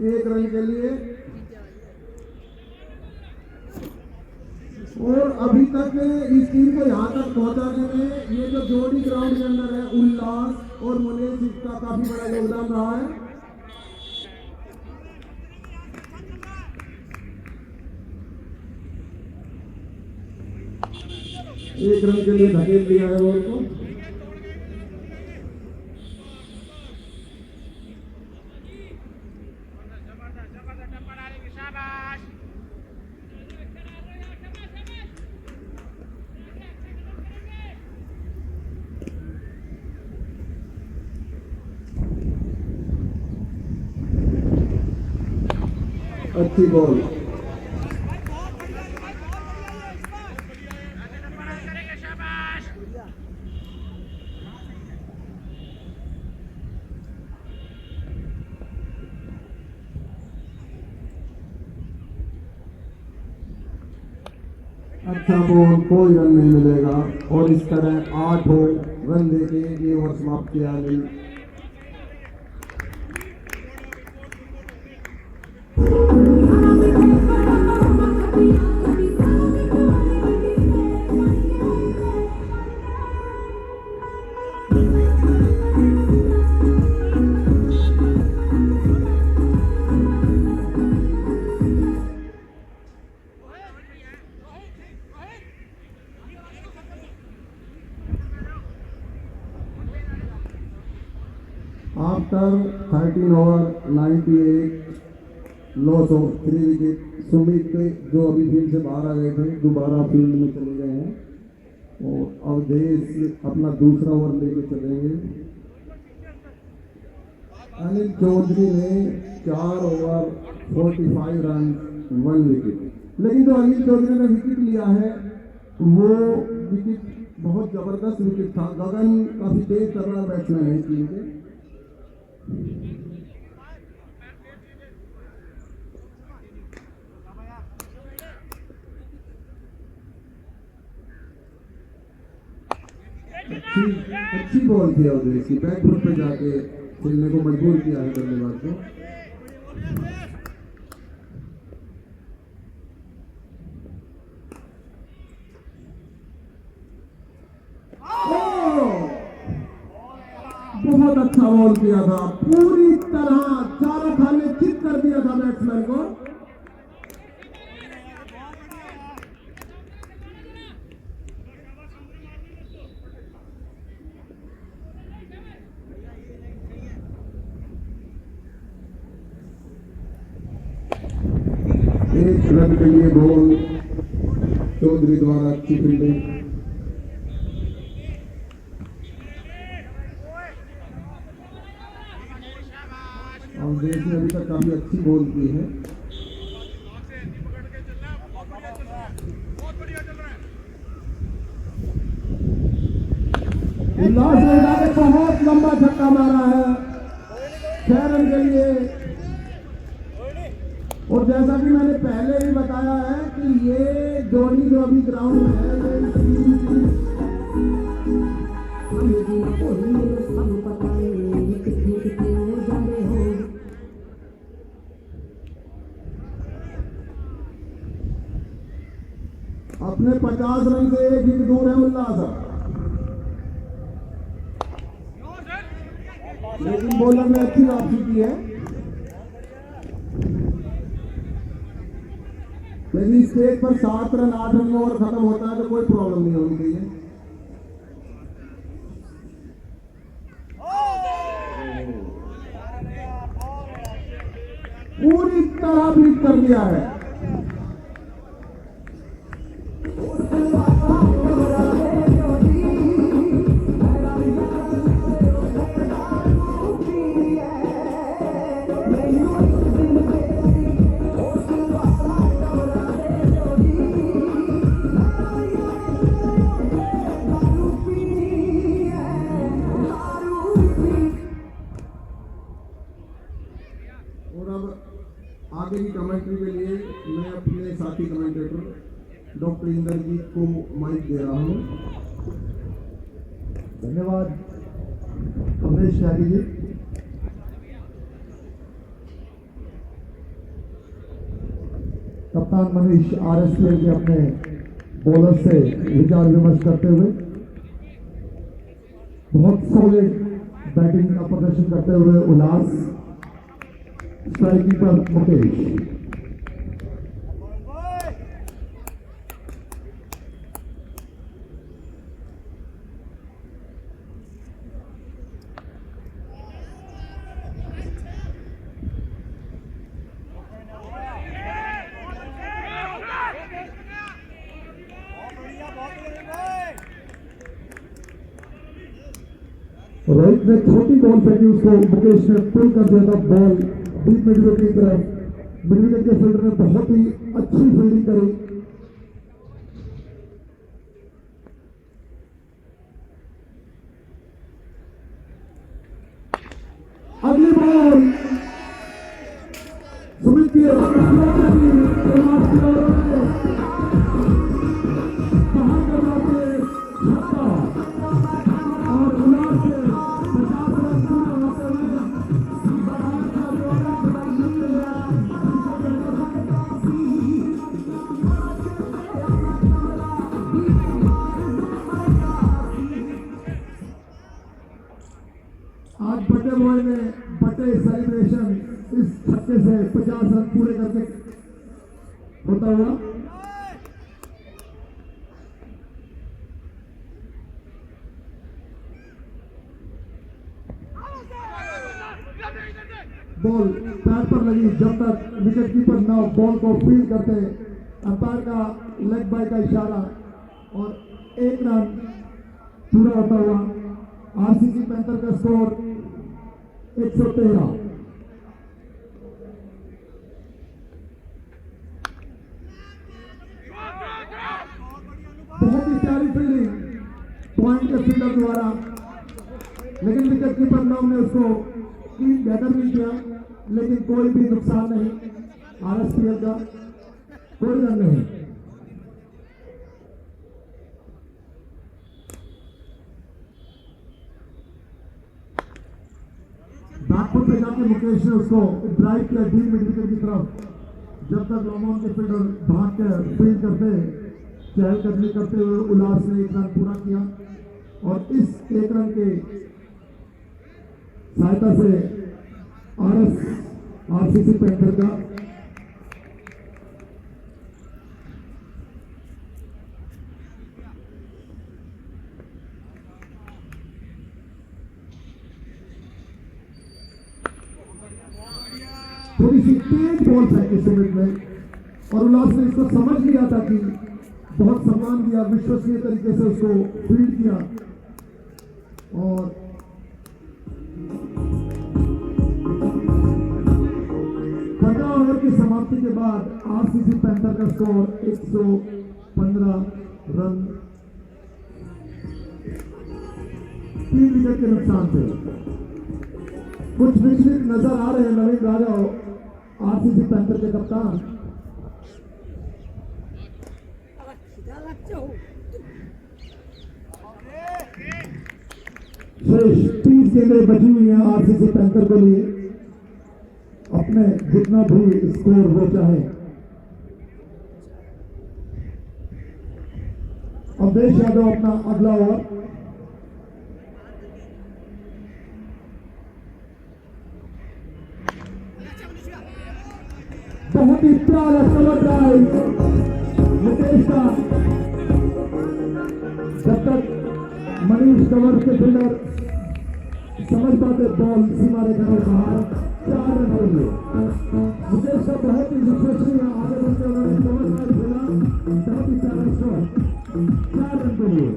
C: एक रन के लिए अभी तक इस टीम को यहाँ तक पहुंचाने में ये जो जोड़ी ग्राउंड के अंदर है, उल्लास और मुनेश, इसका काफी बड़ा योगदान रहा है। एक रन के लिए धकेल दिया है बॉल को। अच्छी बॉल। अच्छा बॉल, कोई रन नहीं मिलेगा और इस तरह 8 रन लेके ये ओवर समाप्त किया गई। After 13 over 98 loss of 3 wicket, Sumit जो अभी फील्ड से बाहर आ गए थे दोबारा फील्ड में चले गए हैं और अवधेश अपना दूसरा ओवर लेके चलेंगे। अनिल चौधरी ने 4 ओवर 45 रन 1 विकेट, लेकिन जो अनिल चौधरी ने विकेट लिया है वो विकेट बहुत जबरदस्त विकेट था। गगन काफी तेज कर रहा बैट्समैन है टीम के। अच्छी बॉल थी अवधेश की, बैकफुट पे जाके खेलने को मजबूर किया है बल्लेबाज को। बहुत अच्छा बॉल किया था, पूरी तरह चारों खाने चित कर दिया था बैट्समैन को। एक रन के लिए बॉल, चौधरी द्वारा अच्छी फील्डिंग। अवधेश ने अभी तक काफी अच्छी बॉल की है। उल्लास ने बहुत लंबा छक्का मारा है 6 रन के लिए। और जैसा कि मैंने पहले भी बताया है कि ये जोड़ी जो अभी ग्राउंड में है अपने 50 रन से 1 विकेट दूर है उल्लास, लेकिन बॉलर ने अच्छी वापसी की है। यदि स्टेज पर 7 रन 8 रन में ओवर खत्म होता है तो कोई प्रॉब्लम नहीं होनी चाहिए। पूरी तरह बीट कर दिया है। आगे की कमेंट्री के लिए मैं अपने साथी कमेंटेटर डॉक्टर इंद्रजीत को माइक दे रहा हूँ। धन्यवाद अवधेश त्यागी जी। कप्तान मनीष RSPL के अपने
A: बॉलर से विचार विमर्श करते हुए बहुत सॉलिड बैटिंग का प्रदर्शन करते हुए उल्लास, स्ट्राइकिंग पर मुकेश। रोहित ने छोटी बॉल फेंकी, उसको मुकेश ने पुल कर दिया था बॉल डीप मिड विकेट की तरफ। मिड विकेट के फील्डर ने बहुत ही अच्छी फील्डिंग करी। अगली बॉल सुमित की आज बड़े बॉय ने बड़े सेलिब्रेशन इस छक्के से 50 रन पूरे करके होता हुआ। बॉल पैर पर लगी, जब तक विकेट कीपर ना बॉल को फील्ड करते, अंपायर का लेग बाय का इशारा और 1 रन पूरा होता हुआ। आरसीसी पैंथर का स्कोर 113। बहुत ही प्यारी फील्डिंग पॉइंट के फील्डर द्वारा, लेकिन विकेट कीपर नाम ने उसको क्लीन बेहतर नहीं किया, लेकिन कोई भी नुकसान नहीं। आरएसपीएल का कोई रन नहीं। बैकफुट पे जाके मुकेश ने उसको ड्राइव किया डीप मिड विकेट की तरफ। जब तक लॉन्ग के फील्डर भाग के फील्ड करते, चहलकदमी करते हुए उल्लास ने 1 रन पूरा किया और इस 1 रन के सहायता से आरसीसी पैंथर का थोड़ी सी तेज बॉल फेंकी सुमित ने और उल्लास ने इसको समझ लिया था कि बहुत सम्मान दिया, विश्वसनीय तरीके से उसको फील्ड किया और 15 ओवर की समाप्ति के बाद आरसीसी पैंथर का स्कोर 115 रन 3 विकेट के नुकसान से। कुछ विकेट नजर आ रहे हैं नवीन राजा आरसीसी पैंथर के कप्तान। शेष 30 गेंदें बची हुई हैं आरसीसी पैंथर के लिए, अपने जितना भी स्कोर वो चाहे। अवधेश यादव अपना अगला ओवर। बहुत ही प्यारा कवर ड्राइव मुकेश का। जब तक मनीष कवर के फील्डर समझ पाते बॉल सीमा रेखा के बाहर, 4 रन हो गए। मुकेश का बहुत ही विश्वसनीय आगे बढ़ते उन्होंने कवर ड्राइव खेला, बहुत ही प्यारा शॉट, 4 रन के लिए।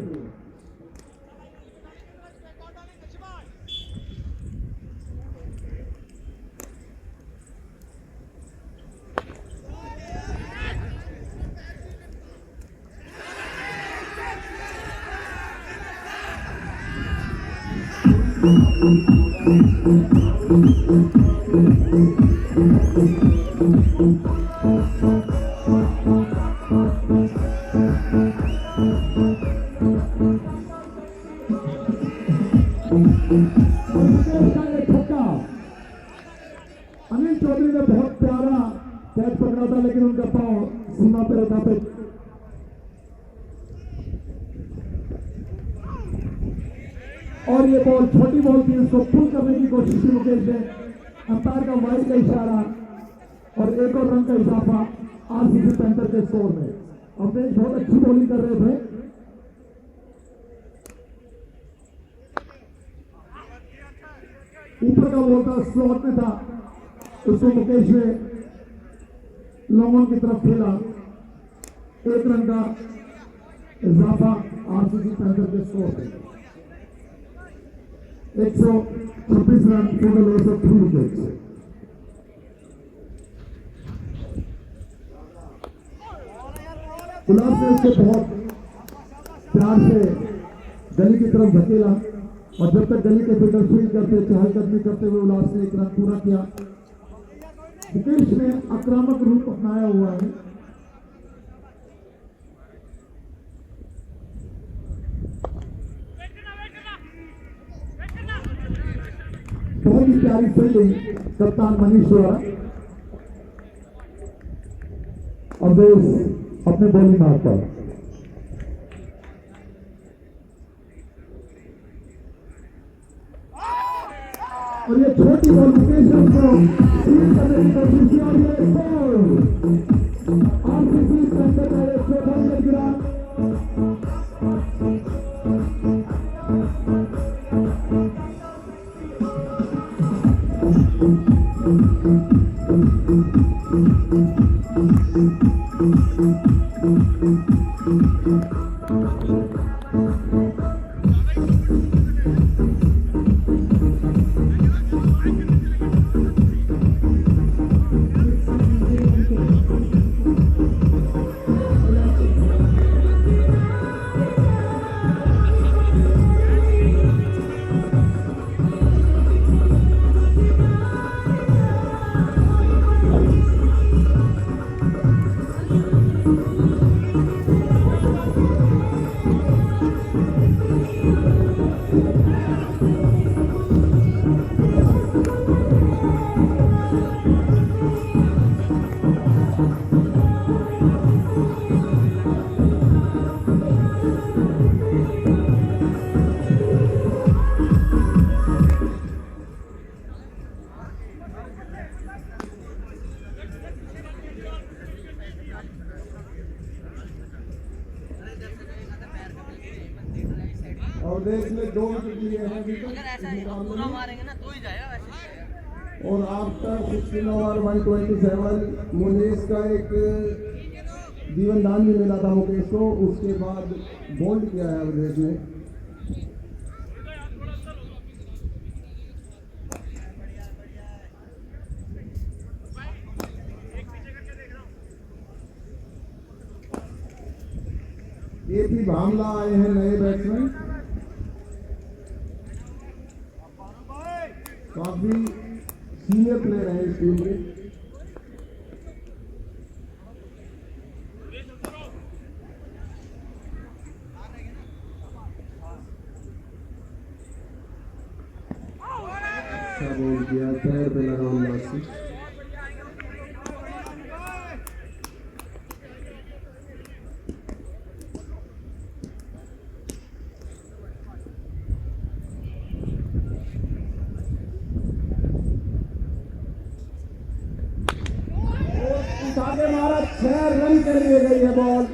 A: अनिल चौधरी ने बहुत प्यारा कैच पकड़ा था, लेकिन उनका पांव सीमा पर रखा पे और ये बॉल छोटी बॉल थी, उसको पुल करने की कोशिश की मुकेश ने। अंपायर का वाइड का इशारा और एक और रन का इजाफा आरसीबी पैंथर के स्कोर में। अवधेश बहुत अच्छी बॉलिंग कर रहे थे। ऊपर का बॉल था, स्लॉट में था, उसको मुकेश ने लॉन्ग ऑन की तरफ खेला। एक रन का इजाफा आरसीबी पैंथर के स्कोर पे। 126 run for the loss of 3 wickets. Gulab ने उसको बहुत प्यार से गली की तरफ धकेला और जब तक गली के फील्डर फील्ड करते चहलकदमी करते हुए उल्लास ने एक रन पूरा किया। मुकेश ने आक्रामक रूप अपनाया हुआ है। बहुत ही प्यारी फील्डिंग कप्तान मनीष द्वारा। अवधेश अपने बॉलिंग मार्ग पर और ये छोटी बॉल मुकेश को फील्ड करने की कोशिश की और ये स्कोर आरसीबी पैंथर का एक चौथा विकेट गिरा। और देश में 2 विकेट लिए हैं अभी तक इस मुकाबले में।
D: मारेंगे ना तो ही जाएगा वैसे।
A: और आफ्टर 16 ओवर 127 मुकेश का एक जीवन दान भी मिला था मुकेश को। उसके बाद बोल्ड किया है अवधेश ने। ये भी भामला आए हैं नए बैट्समैन, काफी सीनियर प्लेयर हैं इस टीम में। अच्छा बोल किया, पैर पे लगा हुआ से। आगे मारा, 6 रन कर लिए गई है बॉल।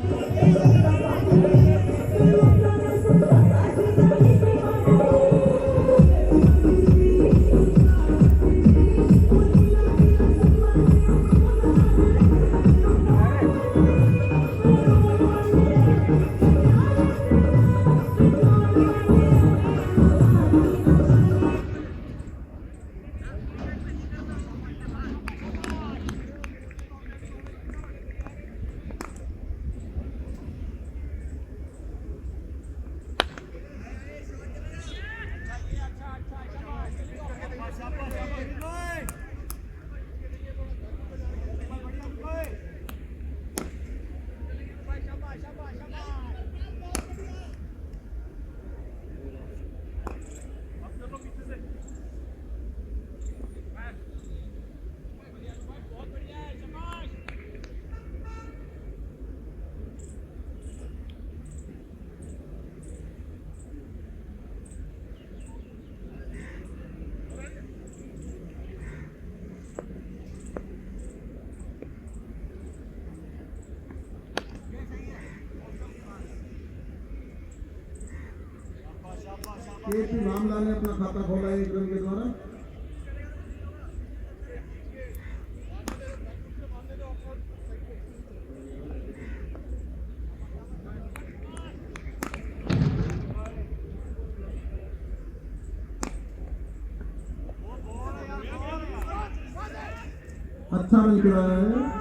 C: केपी रामलाल ने अपना खाता खोला 1 रन के द्वारा। अच्छा रन गिराया है।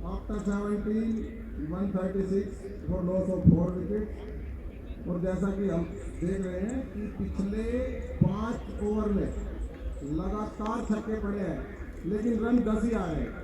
C: After 17, 136 for loss of 4 wickets। और जैसा कि हम देख रहे हैं कि पिछले 5 ओवर में लगातार छक्के पड़े हैं, लेकिन रन 10 ही आ रहे हैं।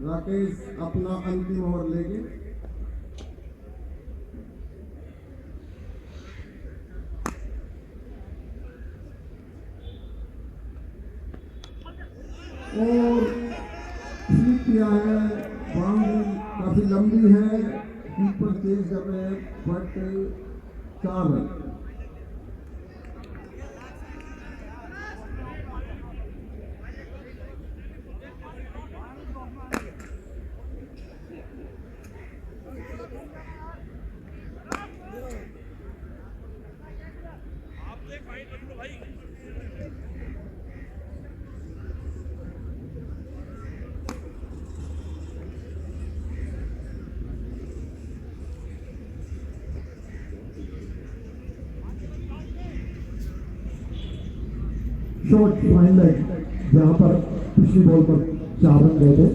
C: राकेश अपना अंतिम ओवर लेंगे। और ठीक किया है, बाउंड्री काफी लंबी है, कीपर चेज कर रहे हैं, but 4 run.
A: Short fine leg, जहां पर पिछली बॉल पर 4 रन गए थे।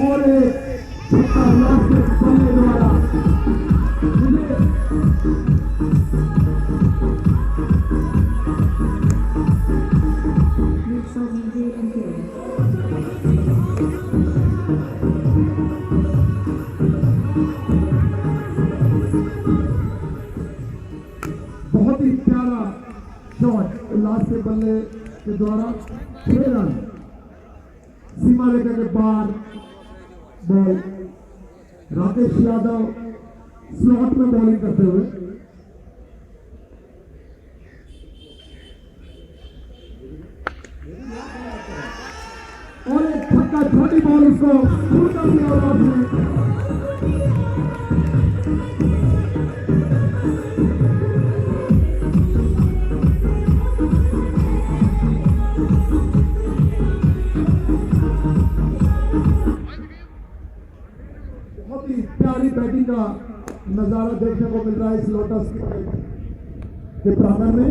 A: और द्वारा बहुत ही प्यारा शॉट लास्ट के बल्ले के द्वारा 6 रन। सीमा रेखा के बाहर बॉल, राकेश यादव स्लॉट में बॉलिंग करते हुए। और एक छक्का, छोटी बॉल उसको छूट कर दिया और आउट हुए। बहुत ही प्यारी बैटिंग का नजारा देखने को मिल रहा है इस लोटस के प्रांगण में।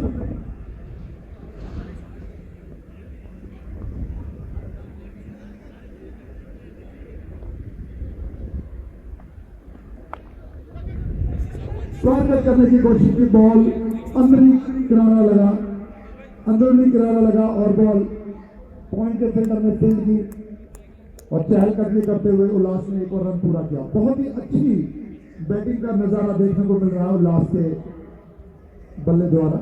A: स्वागत करने की कोशिश की, बॉल अंदरूनी किनारा लगा और बॉल पॉइंट के सेंटर में फील्ड की और चहलकदमी करते हुए उल्लास ने एक और रन पूरा किया। बहुत ही अच्छी बैटिंग का नजारा देखने को मिल रहा है उल्लास के बल्ले द्वारा।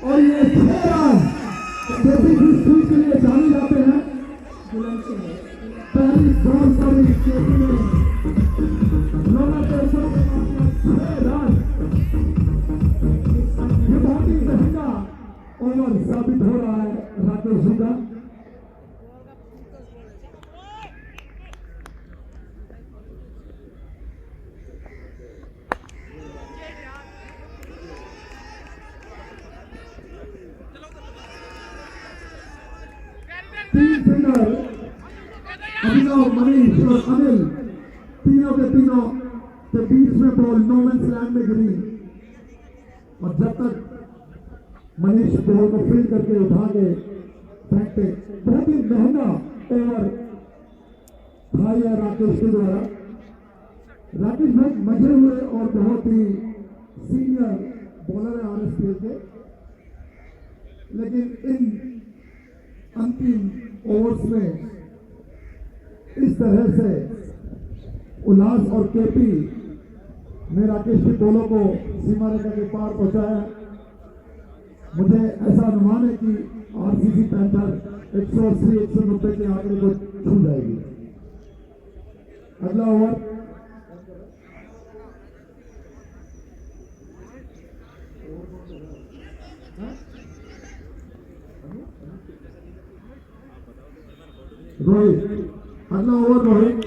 A: और ये 6 रन के लिए जाने जाते हैं। पहली बॉल पर ही केपी ने 9 रन। ये बहुत ही महंगा ओवर साबित हो रहा है राकेश जी का। तीन फील्डर अभिनव, मनीष और अनिल, तीनों के तीनों के बीच में बॉल नो मैंस लैंड में गिरी और जब तक मनीष बॉल को फील्ड करके उठा के फेंकते, बहुत ही महंगा ओवर था यह राकेश के द्वारा। राकेश बहुत मजे हुए और बहुत ही सीनियर बॉलर है आरएसपीएल के, लेकिन इन अंतिम ओवर्स में इस तरह से उल्लास और केपी ने राकेश की बॉलों को सीमा रेखा के पार पहुंचाया। मुझे ऐसा अनुमान है कि आरसीसी पैंथर 180-190 के आंकड़े को छू जाएगी। अगला ओवर रोहित, अगला ओवर रोहित।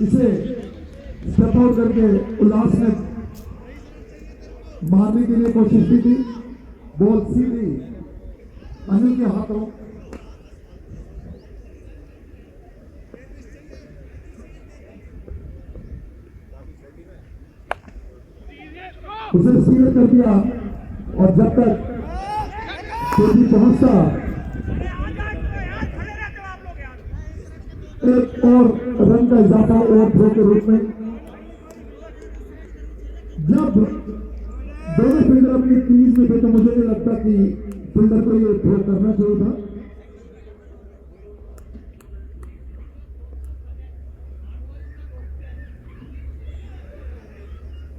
A: इसे स्टेप आउट करके उल्लास ने मारने के लिए कोशिश की थी, बॉल सीधी अनिल के हाथों। उसे स्टीयर कर दिया और जब तक केपी पहुंचता एक और रन का इजाफा ओवर थ्रो के रूप में। जब दोनों फील्डर अपनी क्रीज में थे तो मुझे नहीं लगता कि फील्डर को ये थ्रो करना चाहिए था।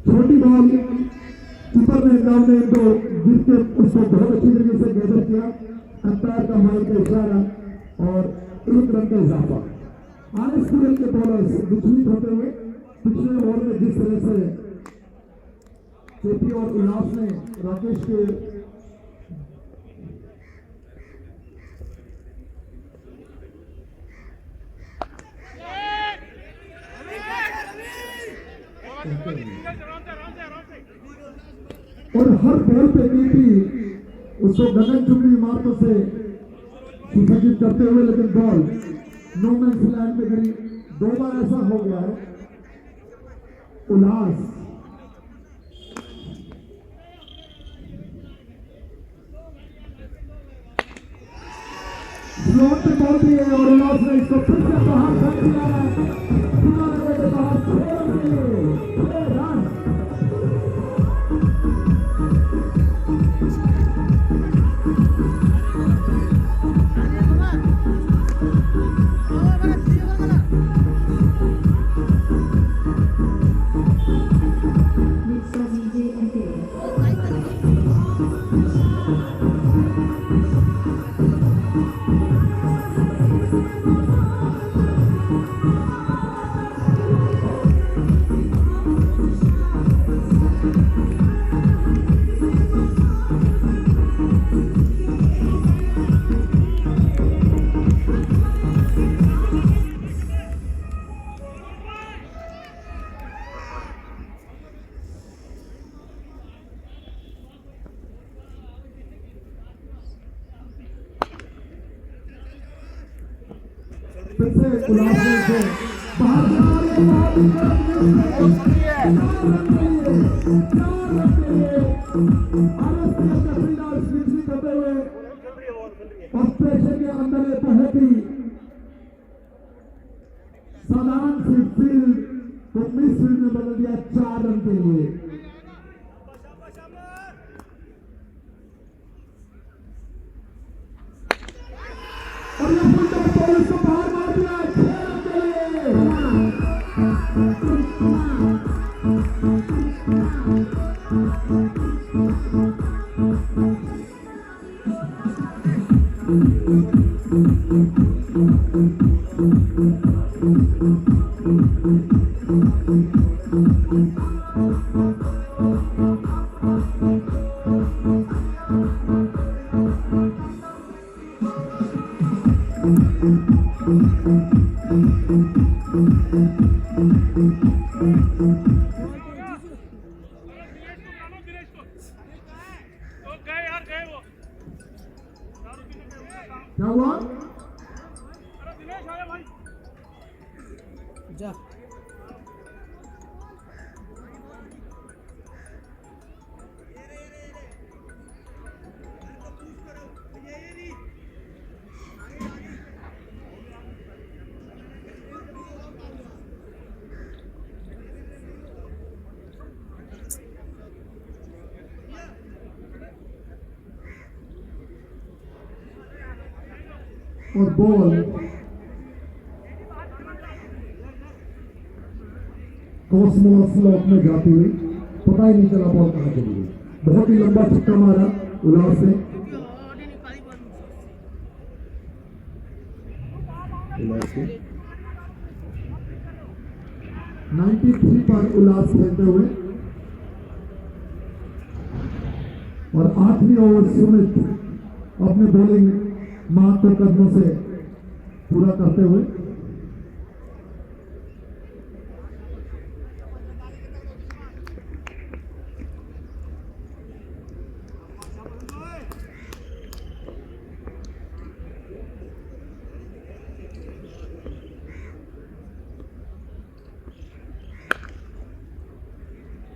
A: छोटी बॉल कीपर ने ग्राउंड में तो गिर के उसको बहुत अच्छी तरीके से गैदर किया, अंपायर का माइल का इशारा और एक रन का इजाफा। आरएसपीएल के बॉलर्स विचलित होते हुए पिछले ओवर में जिस तरह से केपी और उल्लास ने राकेश के और हर बॉल पे केपी उसको गगनचुंबी इमारतों से सुसज्जित करते हुए, लेकिन बॉल नो मैंस लैंड में गिरी। दो बार ऐसा हो गया है। उल्लास स्लोट पे बॉल दी है और उल्लास ने इसको फिर से बाहर कर दिया है। सीमा रेखा के बाहर 6 रन। फिर से उल्लास ने इसे बाहर करते हुए ऑस्ट्रेलिया के अंदर एक बहुत ही साधारण सी फील्ड को मिस फील्ड में बदल दिया 4 रन के लिए। और ये फुल टॉप बॉल इसको बाहर मार दिया 6 रन के लिए क्या हुआ?
B: जा
A: और बॉल कॉस्मोस स्लॉट में जाती हुई पता ही नहीं चला बॉल कहाँ चली गई। बहुत ही लंबा छक्का मारा उल्लास ने। उल्लास ने 93 पर उल्लास खेलते हुए और आखिरी ओवर सुमित अपने बॉलिंग मार्क को कदमों से पूरा करते हुए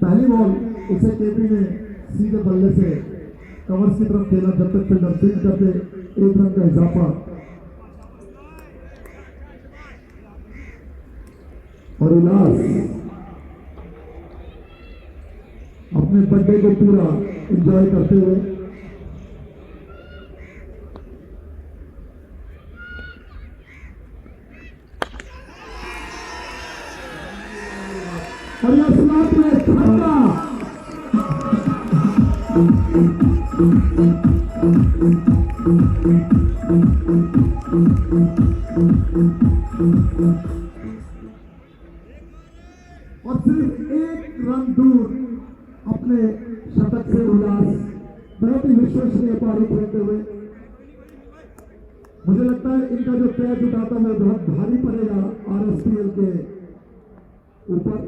A: पहली बॉल उसे केपी ने सीधे बल्ले से कवर्स की तरफ खेला जब तक फील्डर फील्ड करके एक रन का इजाफा और उल्लास अपने बर्थडे को पूरा एंजॉय करते हुए और यह स्लॉट में छक्का और सिर्फ एक रन दूर अपने शतक से उल्लास बहुत ही विश्वसनीय पारी खेलते हुए मुझे लगता है इनका जो कैच उठाता है बहुत भारी पड़ेगा RSPL के ऊपर।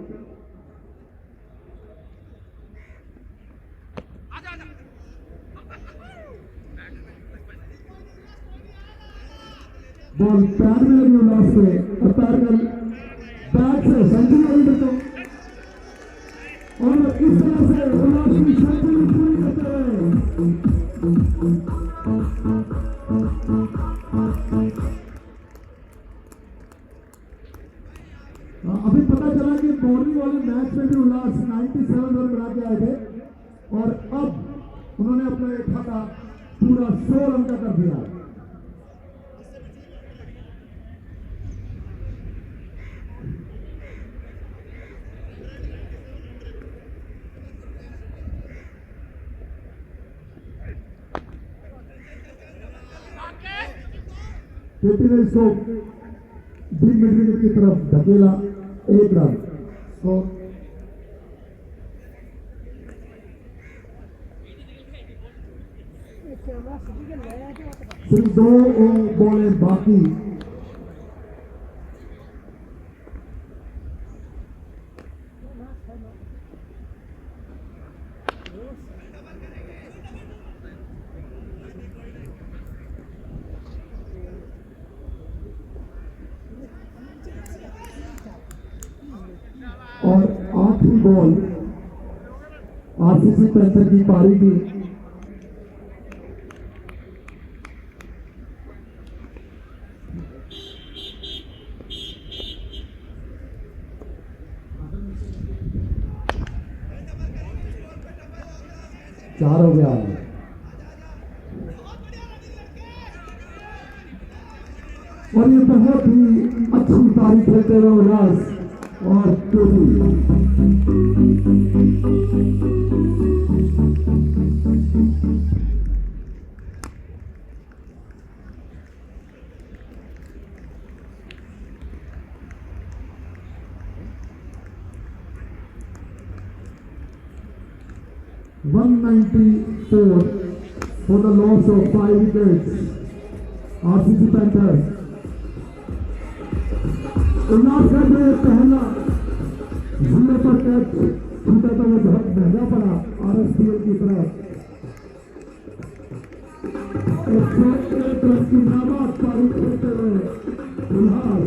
A: बॉल पैर में लगी उल्लास से और पैर में बैट से सेंचुरी लगी तो और इस तरह से उल्लास की सेंचुरी पूरी करते हुए अभी पता चला कि मॉर्निंग वाले मैच में भी उल्लास 97 रन बना के आए थे और अब उन्होंने अपना एक खाता पूरा 100 रन का कर दिया। केपी ने इसको डीप मिड विकेट की तरफ धकेला, एक रन स्कोर। सिर्फ 2 बॉलें बाकी। और आखिरी बॉल RCC पैंथर की पारी की चार हो गया और ये बहुत ही अच्छी पारी खेलते हुए उल्लास और $194 for the loss of 5 wickets. RCC Panthers. Ullasgarh में पहला 0 पर कैच छूटा तो वो बहुत महंगा पड़ा आरएसपीएल की तरफ। 101 रन की नाबाद पारी खेलते हुए उल्लास